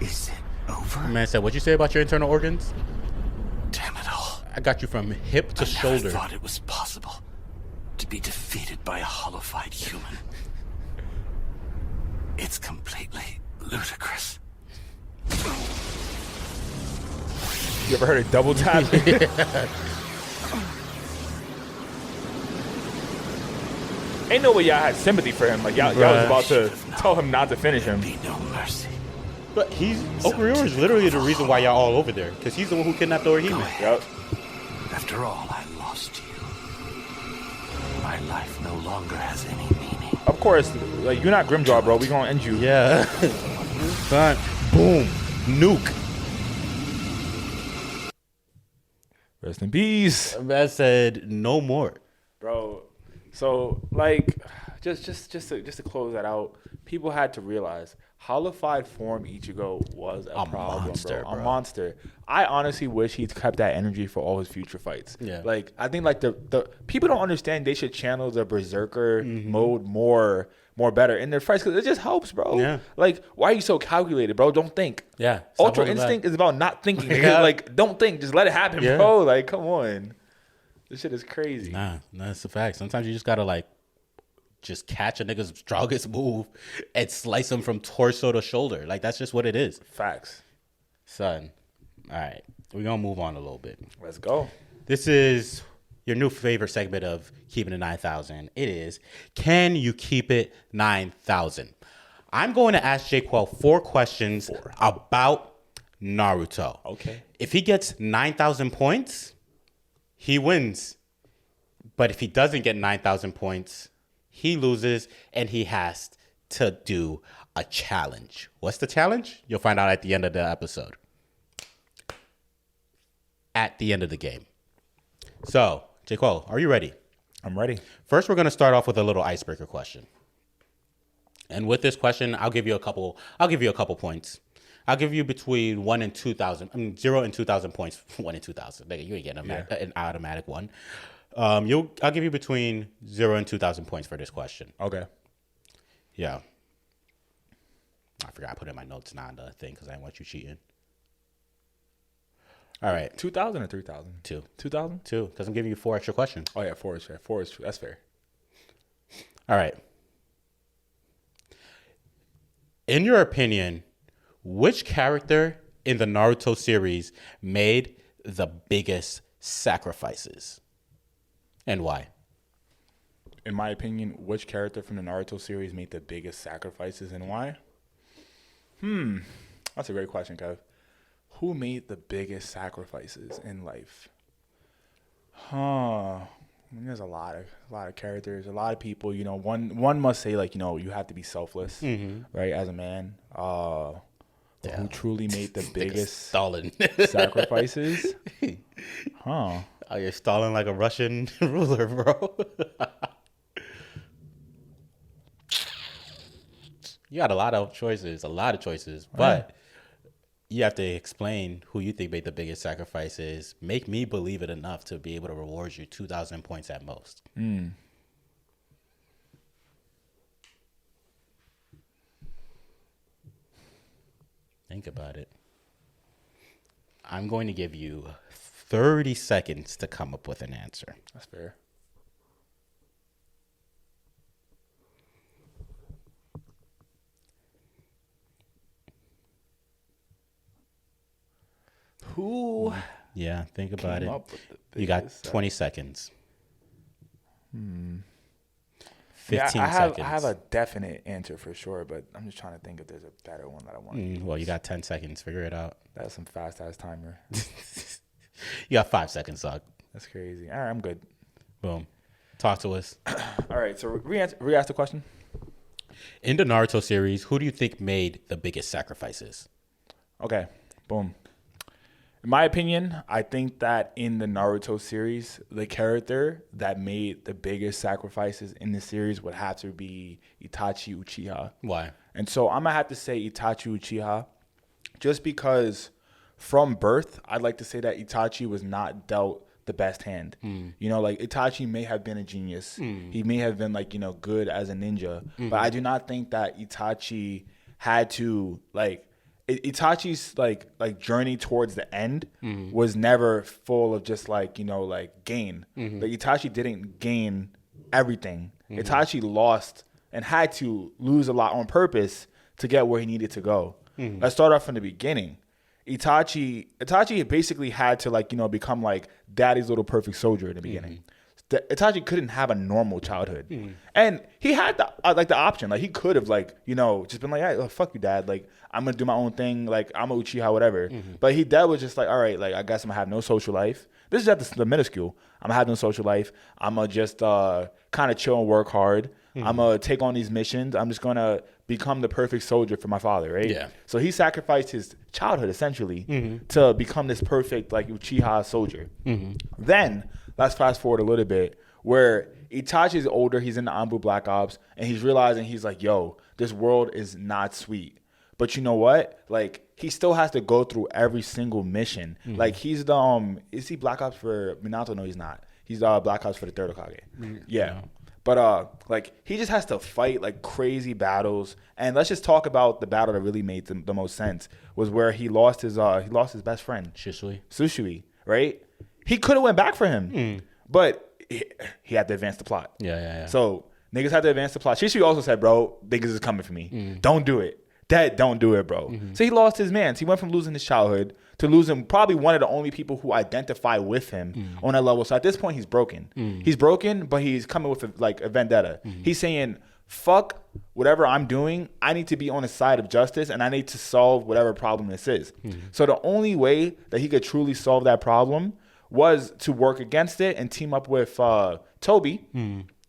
Is it over? Man said, what'd you say about your internal organs? Damn it all. I got you from hip to I never shoulder. thought it was possible to be defeated by a hollowified human. It's completely ludicrous. You ever heard of double tap? Ain't no way y'all had sympathy for him. Like, y'all was about to tell him not to finish him. Be no mercy. But Okuriora is literally the reason why y'all all over there, because he's the one who kidnapped Orihime. Yep. After all, I lost you. My life no longer has any meaning. Of course, like you're not Grimjaw, bro. We gonna end you. Yeah. Son, boom, nuke. Rest in peace, That said, no more. bro. So like, just to close that out, people had to realize holified form Ichigo was a problem, monster, bro. A bro. monster. I honestly wish he'd kept that energy for all his future fights. Yeah. Like I think like the people don't understand they should channel the berserker mode more better in their fights because it just helps, bro. Yeah. Like why are you so calculated, bro? Don't think. Yeah. Stop Ultra holding back. instinct is about not thinking. Yeah. Like don't think, just let it happen, Yeah. bro. Like come on. This shit is crazy. Nah, that's a fact. Sometimes you just gotta like just catch a nigga's strongest move and slice him from torso to shoulder. Like that's just what it is. Facts. Son. All right. We're gonna move on a little bit. Let's go. This is your new favorite segment of Keeping It 9,000. It is, can you keep it 9,000? I'm going to ask J-Quell 4 questions about Naruto. Okay. If he gets 9,000 points, he wins. But if he doesn't get 9,000 points, he loses and he has to do a challenge. What's the challenge? You'll find out at the end of the episode. At the end of the game. So, J-Quell, are you ready? I'm ready. First, we're going to start off with a little icebreaker question. And with this question, I'll give you a couple points. I'll give you between 1 and 2,000. I mean, 0 and 2,000 points. 1 and 2,000. Nigga, you ain't getting an automatic one. I'll give you between 0 and 2,000 points for this question. Okay. Yeah. I forgot I put in my notes now on the thing because I didn't want you cheating. All right. 2,000 or 3,000? 2. 2,000? 2, because I'm giving you 4 extra questions. Oh yeah, 4 is fair. 4 is true. That's fair. All right. In your opinion, which character in the Naruto series made the biggest sacrifices? And why? In my opinion, which character from the Naruto series made the biggest sacrifices and why? That's a great question, Kev. Who made the biggest sacrifices in life? I mean, there's a lot of characters, a lot of people. You know, one must say like, you know, you have to be selfless, right? As a man, who truly made the biggest Stalin. sacrifices? Oh, you're stalling like a Russian ruler, bro. You got a lot of choices, but you have to explain who you think made the biggest sacrifices. Make me believe it enough to be able to reward you 2,000 points at most. Think about it. I'm going to give you 30 seconds to come up with an answer. That's fair. Who Yeah, think about came it. up with the You got biggest 20 seconds. 15 Yeah, seconds. I have a definite answer for sure, but I'm just trying to think if there's a better one that I want to use. Well, you got 10 seconds. Figure it out. That's some fast ass timer. You got 5 seconds, dog. That's crazy. All right, I'm good. Boom. Talk to us. All right, so re-ask the question. In the Naruto series, who do you think made the biggest sacrifices? Okay, boom. In my opinion, I think that in the Naruto series, the character that made the biggest sacrifices in the series would have to be Itachi Uchiha. Why? And so I'm going to have to say Itachi Uchiha just because from birth, I'd like to say that Itachi was not dealt the best hand. You know, like Itachi may have been a genius. He may have been like, you know, good as a ninja. But I do not think that Itachi had to like Itachi's like journey towards the end was never full of just like, you know, like gain. Like Itachi didn't gain everything. Itachi lost and had to lose a lot on purpose to get where he needed to go. Let's start off from the beginning. Itachi basically had to like, you know, become like daddy's little perfect soldier in the beginning. Itachi couldn't have a normal childhood, and he had the option. Like he could have just been like, hey, fuck you, dad. Like I'm gonna do my own thing. Like I'm a Uchiha, whatever. But he dad was just like, all right, like I guess I'm gonna have no social life. This is at the middle school. I'm gonna have no social life. I'm gonna just kind of chill and work hard. I'm gonna take on these missions. I'm just gonna become the perfect soldier for my father, right? Yeah. So he sacrificed his childhood essentially to become this perfect like Uchiha soldier. Then let's fast forward a little bit where Itachi's older. He's in the Anbu Black Ops, and he's realizing he's like, yo, this world is not sweet. But you know what? Like he still has to go through every single mission. Like he's the is he Black Ops for Minato? No, he's not. He's Black Ops for the third Hokage. Yeah. But like he just has to fight like crazy battles. And let's just talk about the battle that really made the most sense was where he lost his best friend Sushui, right? He could have went back for him, but he had to advance the plot. Yeah. So niggas had to advance the plot. Shishui also said, bro, niggas is coming for me. Don't do it. Dad, don't do it, bro. So he lost his mans. He went from losing his childhood to losing probably one of the only people who identify with him on that level. So at this point, he's broken. He's broken, but he's coming with a vendetta. He's saying, fuck whatever I'm doing. I need to be on the side of justice, and I need to solve whatever problem this is. So the only way that he could truly solve that problem was to work against it and team up with Toby,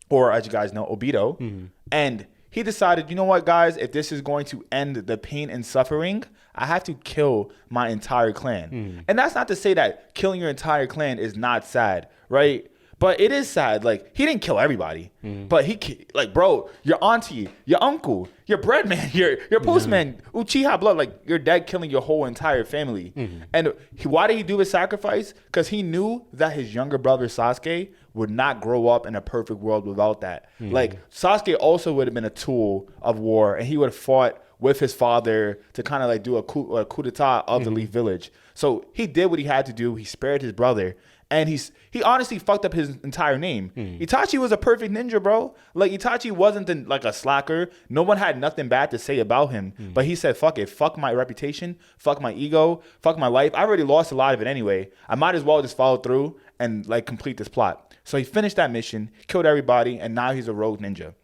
or as you guys know, Obito. And he decided, you know what, guys, if this is going to end the pain and suffering, I have to kill my entire clan. And that's not to say that killing your entire clan is not sad, right? But it is sad. Like, he didn't kill everybody. But like, bro, your auntie, your uncle, your bread man, your postman, Uchiha blood, like, your dad killing your whole entire family. And why did he do his sacrifice? Because he knew that his younger brother, Sasuke, would not grow up in a perfect world without that. Like, Sasuke also would have been a tool of war, and he would have fought with his father to kind of like do a coup d'etat of the Leaf Village. So he did what he had to do. He spared his brother. And he honestly fucked up his entire name. Itachi was a perfect ninja, bro. Like, Itachi wasn't like a slacker. No one had nothing bad to say about him. But he said, fuck it. Fuck my reputation. Fuck my ego. Fuck my life. I already lost a lot of it anyway. I might as well just follow through and like complete this plot. So he finished that mission, killed everybody, and now he's a rogue ninja.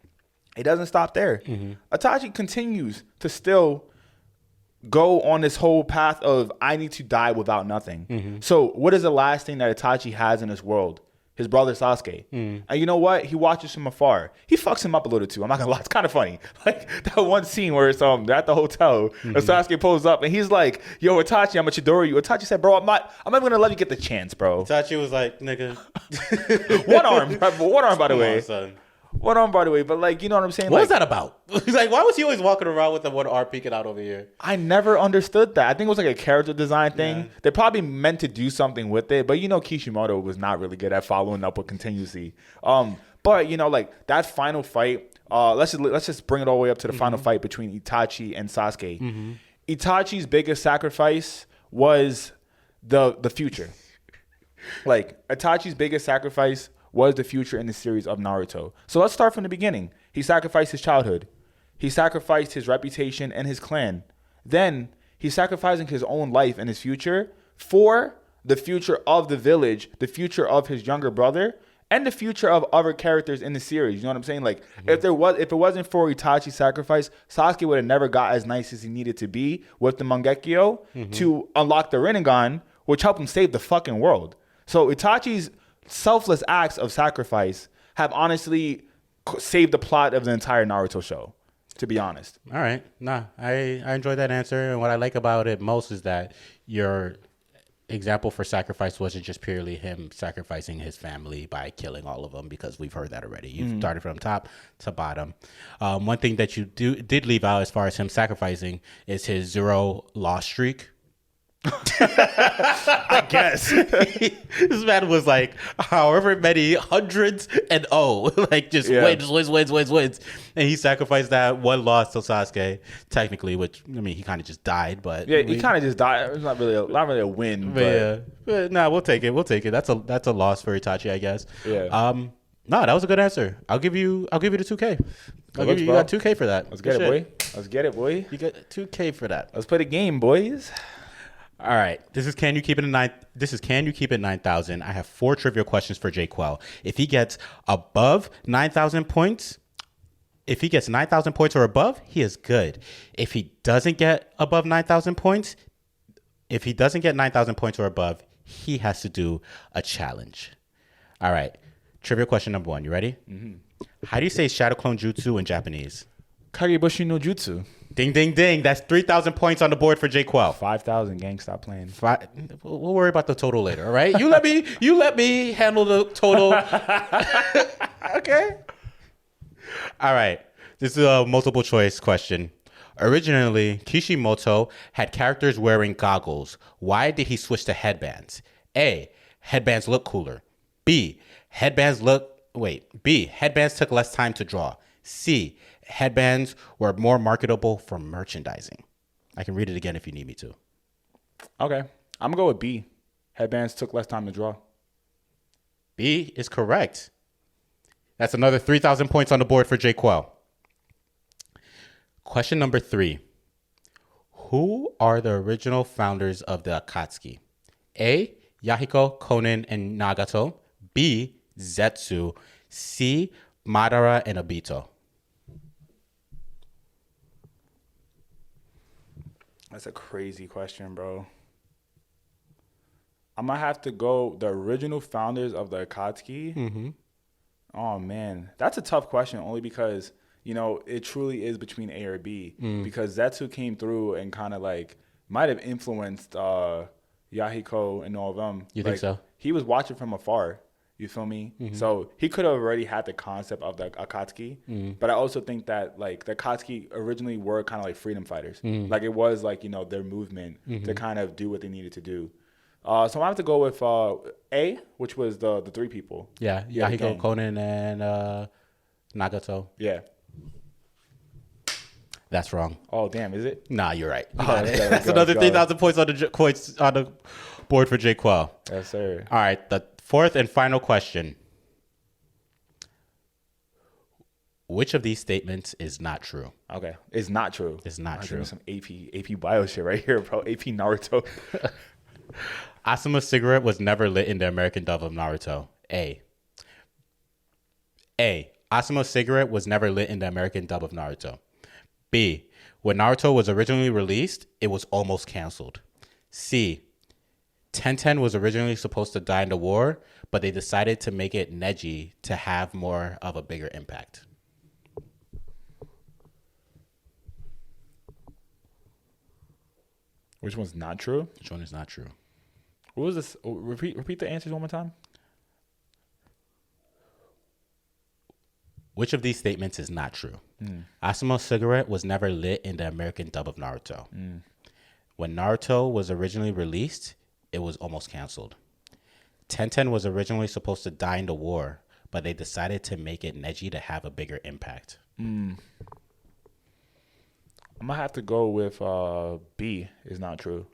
It doesn't stop there. Itachi continues to still go on this whole path of I need to die without nothing. So what is the last thing that Itachi has in this world? His brother Sasuke. And you know what? He watches from afar. He fucks him up a little too. I'm not gonna lie. It's kind of funny. Like that one scene where it's they're at the hotel and Sasuke pulls up and he's like, yo, Itachi, I'm gonna Chidori you. Itachi said, bro, I'm not gonna let you get the chance, bro. Itachi was like, nigga. One arm, by the way. On, son. One arm, by the way, but like, you know what I'm saying? What like, was that about? Like, why was he always walking around with the one arm peeking out over here? I never understood that. I think it was like a character design thing. Yeah. They probably meant to do something with it, but you know, Kishimoto was not really good at following up with continuously. But you know, like that final fight. Let's just bring it all the way up to the final fight between Itachi and Sasuke. Itachi's biggest sacrifice was the future. Like Itachi's biggest sacrifice was the future in the series of Naruto. So let's start from the beginning. He sacrificed his childhood. He sacrificed his reputation and his clan. Then he's sacrificing his own life and his future for the future of the village, the future of his younger brother, and the future of other characters in the series. You know what I'm saying? Like if it wasn't for Itachi's sacrifice, Sasuke would have never got as nice as he needed to be with the Mangekyo to unlock the Rinnegan, which helped him save the fucking world. So Itachi's selfless acts of sacrifice have honestly saved the plot of the entire Naruto show, to be honest. All right. Nah, I enjoyed that answer. And what I like about it most is that your example for sacrifice wasn't just purely him sacrificing his family by killing all of them, because we've heard that already. You started from top to bottom. One thing that you did leave out as far as him sacrificing is his 0 loss streak. I guess. This man was like however many hundreds and like just wins. And he sacrificed that one loss to Sasuke, technically, which I mean he kind of just died, but yeah, he kind of just died. It's not really a win, but nah, we'll take it. That's a loss for Itachi, I guess. Yeah. No, that was a good answer. I'll give you the 2K. You got 2K for that. Let's get it, boy. Let's get it, boy. You got 2K for that. Let's play the game, boys. All right. This is Can You Keep It at 9,000. I have 4 trivia questions for Jay Quell. If he gets above 9,000 points, if he gets 9,000 points or above, he is good. If he doesn't get above 9,000 points, if he doesn't get 9,000 points or above, he has to do a challenge. All right. Trivia question number 1. You ready? Mm-hmm. How do you say shadow clone jutsu in Japanese? Kagebushi no jutsu. Ding, ding, ding. That's 3,000 points on the board for Jay Quell. 5,000, gang. Stop playing. We'll worry about the total later, all right? You let me handle the total. Okay. All right. This is a multiple choice question. Originally, Kishimoto had characters wearing goggles. Why did he switch to headbands? A, headbands look cooler. B, headbands took less time to draw. C, headbands were more marketable for merchandising. I can read it again if you need me to. Okay. I'm going to go with B. Headbands took less time to draw. B is correct. That's another 3,000 points on the board for Jay Quell. Question number 3. Who are the original founders of the Akatsuki? A, Yahiko, Konin, and Nagato. B, Zetsu. C, Madara and Obito. That's a crazy question, bro. I'm going to have to go the original founders of the Akatsuki. Mm-hmm. Oh, man. That's a tough question only because, you know, it truly is between A or B. Because Zetsu came through and kind of like might have influenced Yahiko and all of them. You think so? He was watching from afar. You feel me? Mm-hmm. So he could have already had the concept of the Akatsuki. But I also think that like the Akatsuki originally were kind of like freedom fighters. Like it was like, you know, their movement to kind of do what they needed to do. So I'm going to have to go with A, which was the 3 people. Yeah, Yahiko, Konin, and Nagato. Yeah. That's wrong. Oh, damn, is it? Nah, you're right. That's another 3,000 points on the board for Jay Quell. Yes, sir. All right, the 4th and final question. Which of these statements is not true? Okay, it's not true. It's not true. Some AP bio shit right here, bro. AP Naruto. Asuma's cigarette was never lit in the American dub of Naruto. A. Asuma's cigarette was never lit in the American dub of Naruto. B. When Naruto was originally released, it was almost canceled. C. Tenten was originally supposed to die in the war, but they decided to make it Neji to have more of a bigger impact. Which one's not true? Which one is not true? What was this? Repeat the answers one more time. Which of these statements is not true? Asuma's cigarette was never lit in the American dub of Naruto. When Naruto was originally released, it was almost canceled. Tenten was originally supposed to die in the war, but they decided to make it Neji to have a bigger impact. I'm going to have to go with B is not true.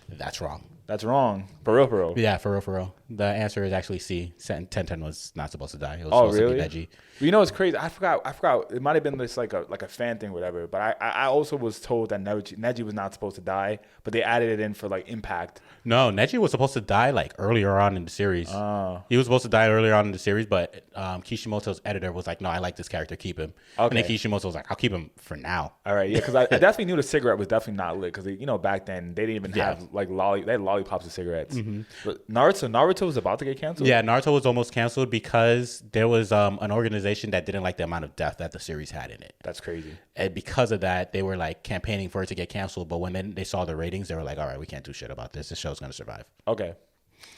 That's wrong. That's wrong. For real, for real. Yeah, for real. The answer is actually C. Tenten was not supposed to die. It was supposed to be Neji. You know, it's crazy. I forgot. It might have been this like a fan thing, or whatever. But I also was told that Neji was not supposed to die, but they added it in for like impact. No, Neji was supposed to die like earlier on in the series. He was supposed to die earlier on in the series, but Kishimoto's editor was like, "No, I like this character. Keep him." Okay. And then Kishimoto was like, "I'll keep him for now." All right, yeah, because I definitely knew the cigarette was definitely not lit because you know back then they didn't even have like they had lollipops and cigarettes. But Naruto was about to get canceled. Yeah, Naruto was almost canceled because there was an organization that didn't like the amount of death that the series had in it. That's crazy. And because of that, they were like campaigning for it to get canceled. But when then they saw the ratings, they were like, "All right, we can't do shit about this. This show's gonna survive." Okay.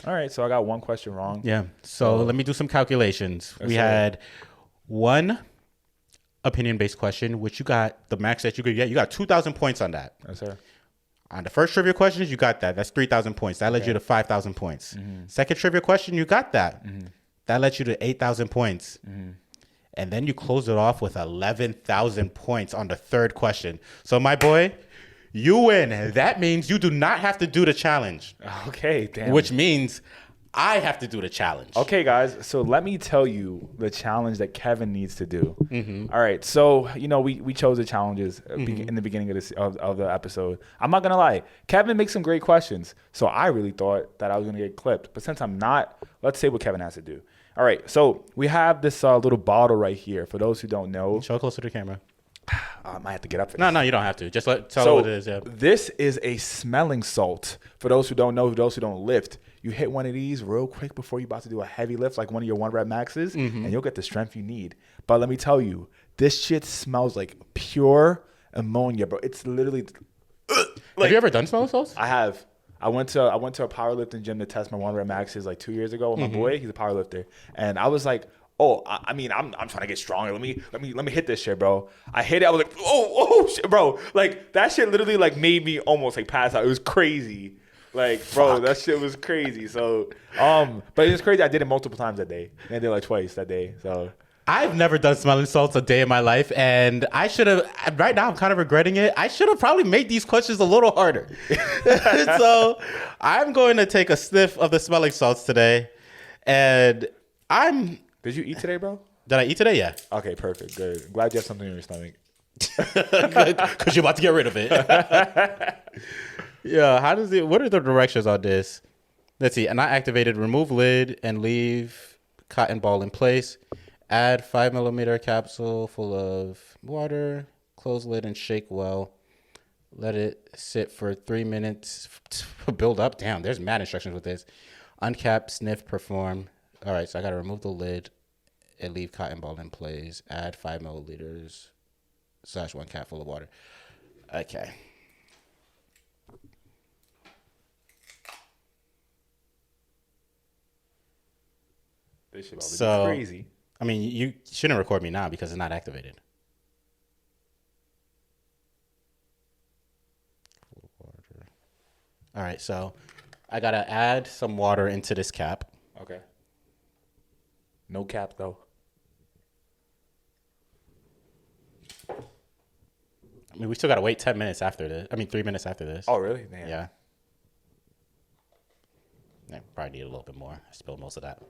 All right. So I got one question wrong. Yeah. So let me do some calculations. We had one opinion-based question, which you got the max that you could get. You got 2,000 points on that. Yes, sir. On the first trivia questions, you got that. That's 3,000 points. That led you to 5,000 points. Second trivia question, you got that. That led you to 8,000 points. And then you closed it off with 11,000 points on the third question. So, my boy, you win. That means you do not have to do the challenge. Okay, damn. Which means I have to do the challenge. Okay, guys. So let me tell you the challenge that Kevin needs to do. All right. So we chose the challenges in the beginning of this of the episode. I'm not gonna lie. Kevin makes some great questions. So I really thought that I was gonna get clipped. But since I'm not, let's say what Kevin has to do. All right. So we have this little bottle right here. For those who don't know, Show it closer to the camera. I might have to get up for No, this. you don't have to. Just tell what it is. Yeah. This is a smelling salt. For those who don't know, for those who don't lift, you hit one of these real quick before you're about to do a heavy lift, like one of your 1-rep maxes, and you'll get the strength you need. But let me tell you, this shit smells like pure ammonia, bro. It's literally. Have you ever done smelling salts? I have. I went to a powerlifting gym to test my 1-rep maxes like 2 years ago with my boy. He's a powerlifter, and I was like, oh, I mean, I'm trying to get stronger. Let me hit this shit, bro. I hit it. I was like, oh shit, bro. Like that shit literally like made me almost like pass out. It was crazy. Like, bro, that shit was crazy. So, but it was crazy. I did it multiple times that day. And I did it like twice that day. So I've never done smelling salts a day in my life, and I should have. Right now, I'm kind of regretting it. I should have probably made these questions a little harder. So I'm going to take a sniff of the smelling salts today, and Did you eat today, bro? Did I eat today? Yeah. Okay, perfect. Good. Glad you have something in your stomach. Because you're about to get rid of it. Yeah. What are the directions on this? Let's see. And I activated remove lid and leave cotton ball in place. Add 5 millimeter capsule full of water. Close lid and shake well. Let it sit for 3 minutes. Build up. Damn, there's mad instructions with this. Uncap, sniff, perform. All right, so I got to remove the lid and leave cotton ball in place. Add 5 milliliters / 1 cap full of water. Okay. This shit about to So, be crazy. I mean, you shouldn't record me now because it's not activated. All right, so I got to add some water into this cap. Okay. No cap though. I mean, we still got to wait 10 minutes after this. 3 minutes after this. Oh, really? Damn. Yeah. I probably need a little bit more. I spilled most of that.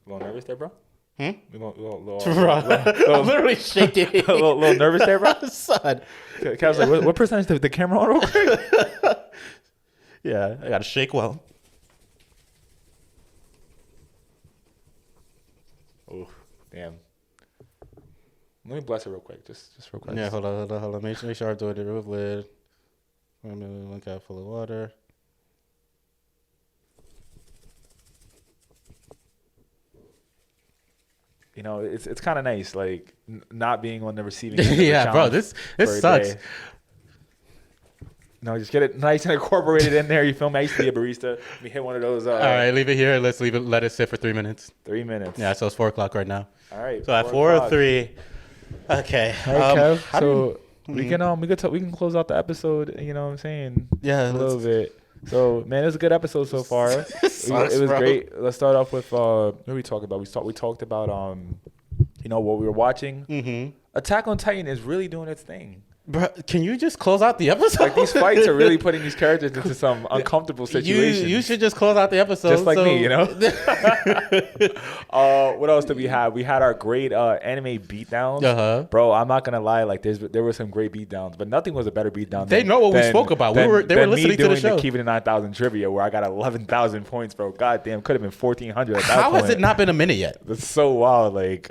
A little nervous there, bro? I'm Little literally shaking. little nervous there, bro? Son. Kev's like, what percentage the camera on real quick? Yeah, I got to shake well. Oh, damn. Let me bless it real quick. Just real quick. Yeah, hold on. Make sure I'm doing the roof lid. 1 cap full of water. It's kind of nice, like not being on the receiving end. Of Yeah, the bro, challenge this for a sucks. day. No, just get it nice and incorporated in there. You feel me? I used to be a barista. Let me hit one of those. All right, leave it here. Let's let it sit for 3 minutes. 3 minutes. Yeah, so it's 4 o'clock right now. All right. So at 4:03. Okay. All right, Kev. So we can close out the episode. You know what I'm saying? Yeah, a little bit. So man, it was a good episode so far. It was great. Let's start off with what did we talk about? We talked about what we were watching. Mm-hmm. Attack on Titan is really doing its thing. Bro, can you just close out the episode? Like these fights are really putting these characters into some uncomfortable situations. You should just close out the episode. Just like me, What else did we have? We had our great anime beatdowns. Uh-huh. Bro, I'm not gonna lie, like there were some great beatdowns, but nothing was a better beatdown. They know what we spoke about. They were listening to the show. Keeping the 9,000 trivia where I got 11,000 points, bro. God damn, could have been 1,400 at that point. How has it not been a minute yet? That's so wild. Like,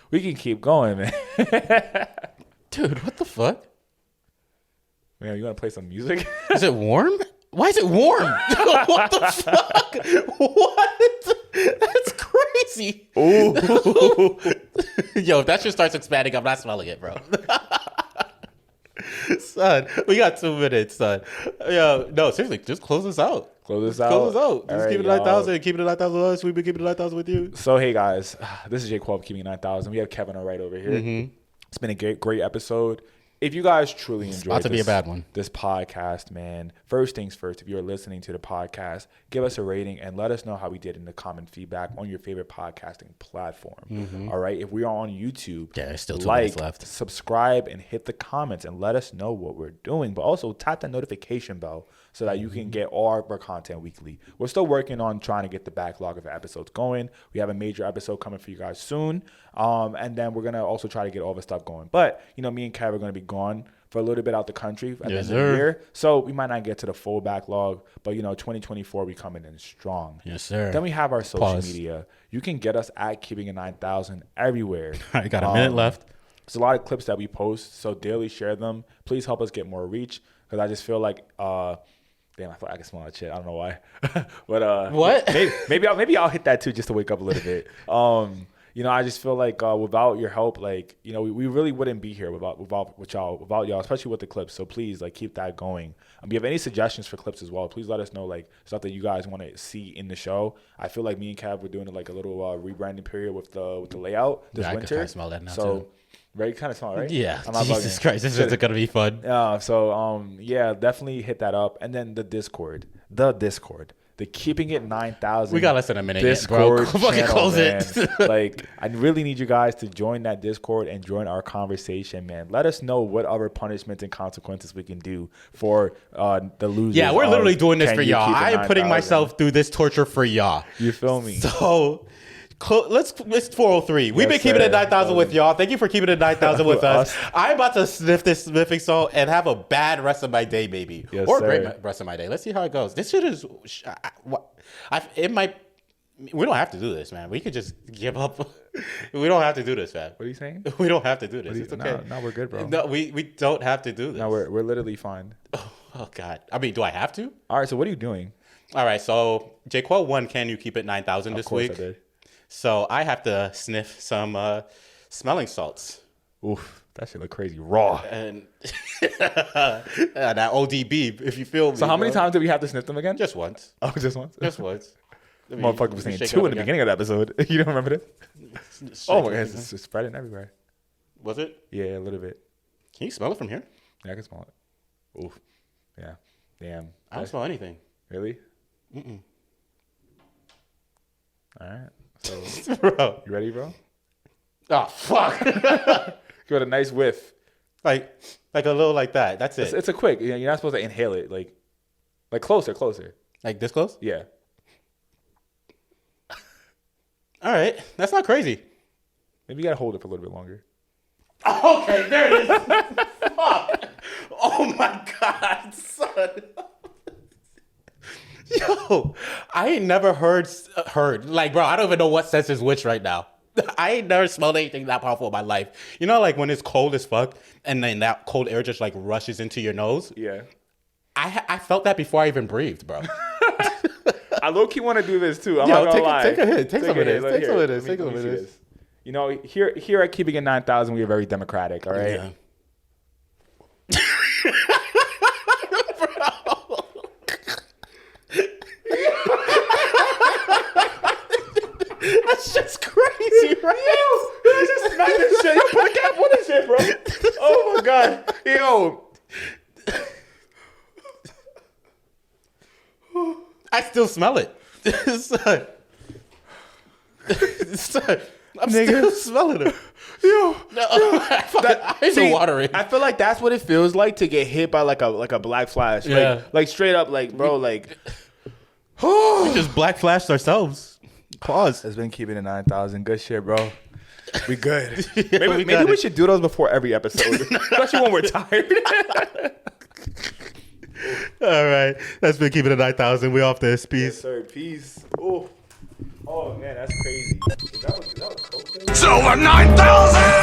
we can keep going, man. Dude, what the fuck? Man, you want to play some music? Is it warm? Why is it warm? What the fuck? What? That's crazy. Ooh. Yo, if that shit starts expanding, I'm not smelling it, bro. Son, we got 2 minutes, son. Yo, no, seriously, just close this out. Close this out. Close this out. Just right, keep it 9,000. Keep it at 9,000 with us. We've been keeping it at 9,000 with you. So, hey, guys. This is Jay Quab keeping 9,000. We have Kevin on right over here. Mm-hmm. It's been a great episode. If you guys truly enjoyed this podcast, man, first things first, if you're listening to the podcast, give us a rating and let us know how we did in the comment feedback on your favorite podcasting platform. Mm-hmm. All right. If we are on YouTube, there's still 2 minutes left. Subscribe and hit the comments and let us know what we're doing. But also tap that notification bell so that you can get all our content weekly. We're still working on trying to get the backlog of episodes going. We have a major episode coming for you guys soon. And then we're going to also try to get all the stuff going. But, me and Kev are going to be gone for a little bit out the country at the end of the year. So we might not get to the full backlog, but 2024 we coming in strong. Yes, sir. Then we have our social media. You can get us at Keeping It 9000 everywhere. I got a minute left. There's a lot of clips that we post, so daily share them. Please help us get more reach, because I just feel like damn, I feel like I can smell that shit. I don't know why. But what? maybe I'll hit that too just to wake up a little bit. I just feel like without your help, like, we really wouldn't be here without y'all, especially with the clips. So please, like, keep that going. If you have any suggestions for clips as well, please let us know, like, stuff that you guys want to see in the show. I feel like me and Cav were doing like a little rebranding period with the layout this winter. I can smell that now so, too. Very kind of small, right? Yeah. Jesus Christ, this is gonna be fun. Yeah, definitely hit that up, and then the Discord, the Keeping It 9000. We got less than a minute Discord yet, bro. Fucking close it. Like, I really need you guys to join that Discord and join our conversation, man. Let us know what other punishments and consequences we can do for the losers. Yeah, we're literally doing this for y'all. I am putting myself through this torture for y'all. You feel me? So. It's 403. We've been keeping it 9,000 with y'all. Thank you for keeping it 9,000 with us. I'm about to sniff this sniffing salt and have a bad rest of my day, maybe. Yes, or a sir. great rest of my day. Let's see how it goes. This shit is... It might... We don't have to do this, man. We could just give up. We don't have to do this, man. What are you saying? We don't have to do this. It's okay. No, we're good, bro. No, we don't have to do this. No, we're literally fine. Oh, God. I mean, do I have to? All right, so what are you doing? All right, so Jaquel won Can You Keep It 9,000 this week? Of course I did. So I have to sniff some smelling salts. Oof, that shit look crazy raw. And that ODB, if you feel me. So how many times did we have to sniff them again? Just once. Oh, just once? Just once. Motherfucker was saying 2 in the beginning of the episode. You don't remember this? Oh my God, it's spreading everywhere. Was it? Yeah, a little bit. Can you smell it from here? Yeah, I can smell it. Oof. Yeah. Damn. I don't smell anything. Really? Mm-mm. All right. So, bro. You ready, bro? Oh, fuck. Give it a nice whiff. Like a little like that. That's it. It's a quick. You're not supposed to inhale it. Like closer. Like this close? Yeah. All right. That's not crazy. Maybe you got to hold it for a little bit longer. Okay, there it is. Fuck. Oh, my God, son. Yo, I ain't never heard. Like, bro, I don't even know what sense is which right now. I ain't never smelled anything that powerful in my life. You know, like when it's cold as fuck and then that cold air just like rushes into your nose? Yeah. I felt that before I even breathed, bro. I low-key want to do this too. I'm not gonna lie. Take a hit. Take some of this. Take some of this. Take some of this. Here at Keeping It 9,000, we are very democratic, all right? Yeah. That's just crazy, right? Yo, I just smacked this shit. Yo, put a cap on this shit, bro. Oh my God. Yo. I still smell it. Son. I'm still smelling it. Yo. No, I'm watering. I feel like that's what it feels like to get hit by like a black flash. Yeah. Like straight up, like, bro, like. We just black flashed ourselves. Pause. It's been Keeping It 9,000. Good shit, bro. We good. Yeah, maybe we should do those before every episode, especially when we're tired. All right. That's been Keeping It 9,000. We off this. Peace. Yes, sir. Peace. Oh man, that's crazy. Is that what Coke is? Silver 9000!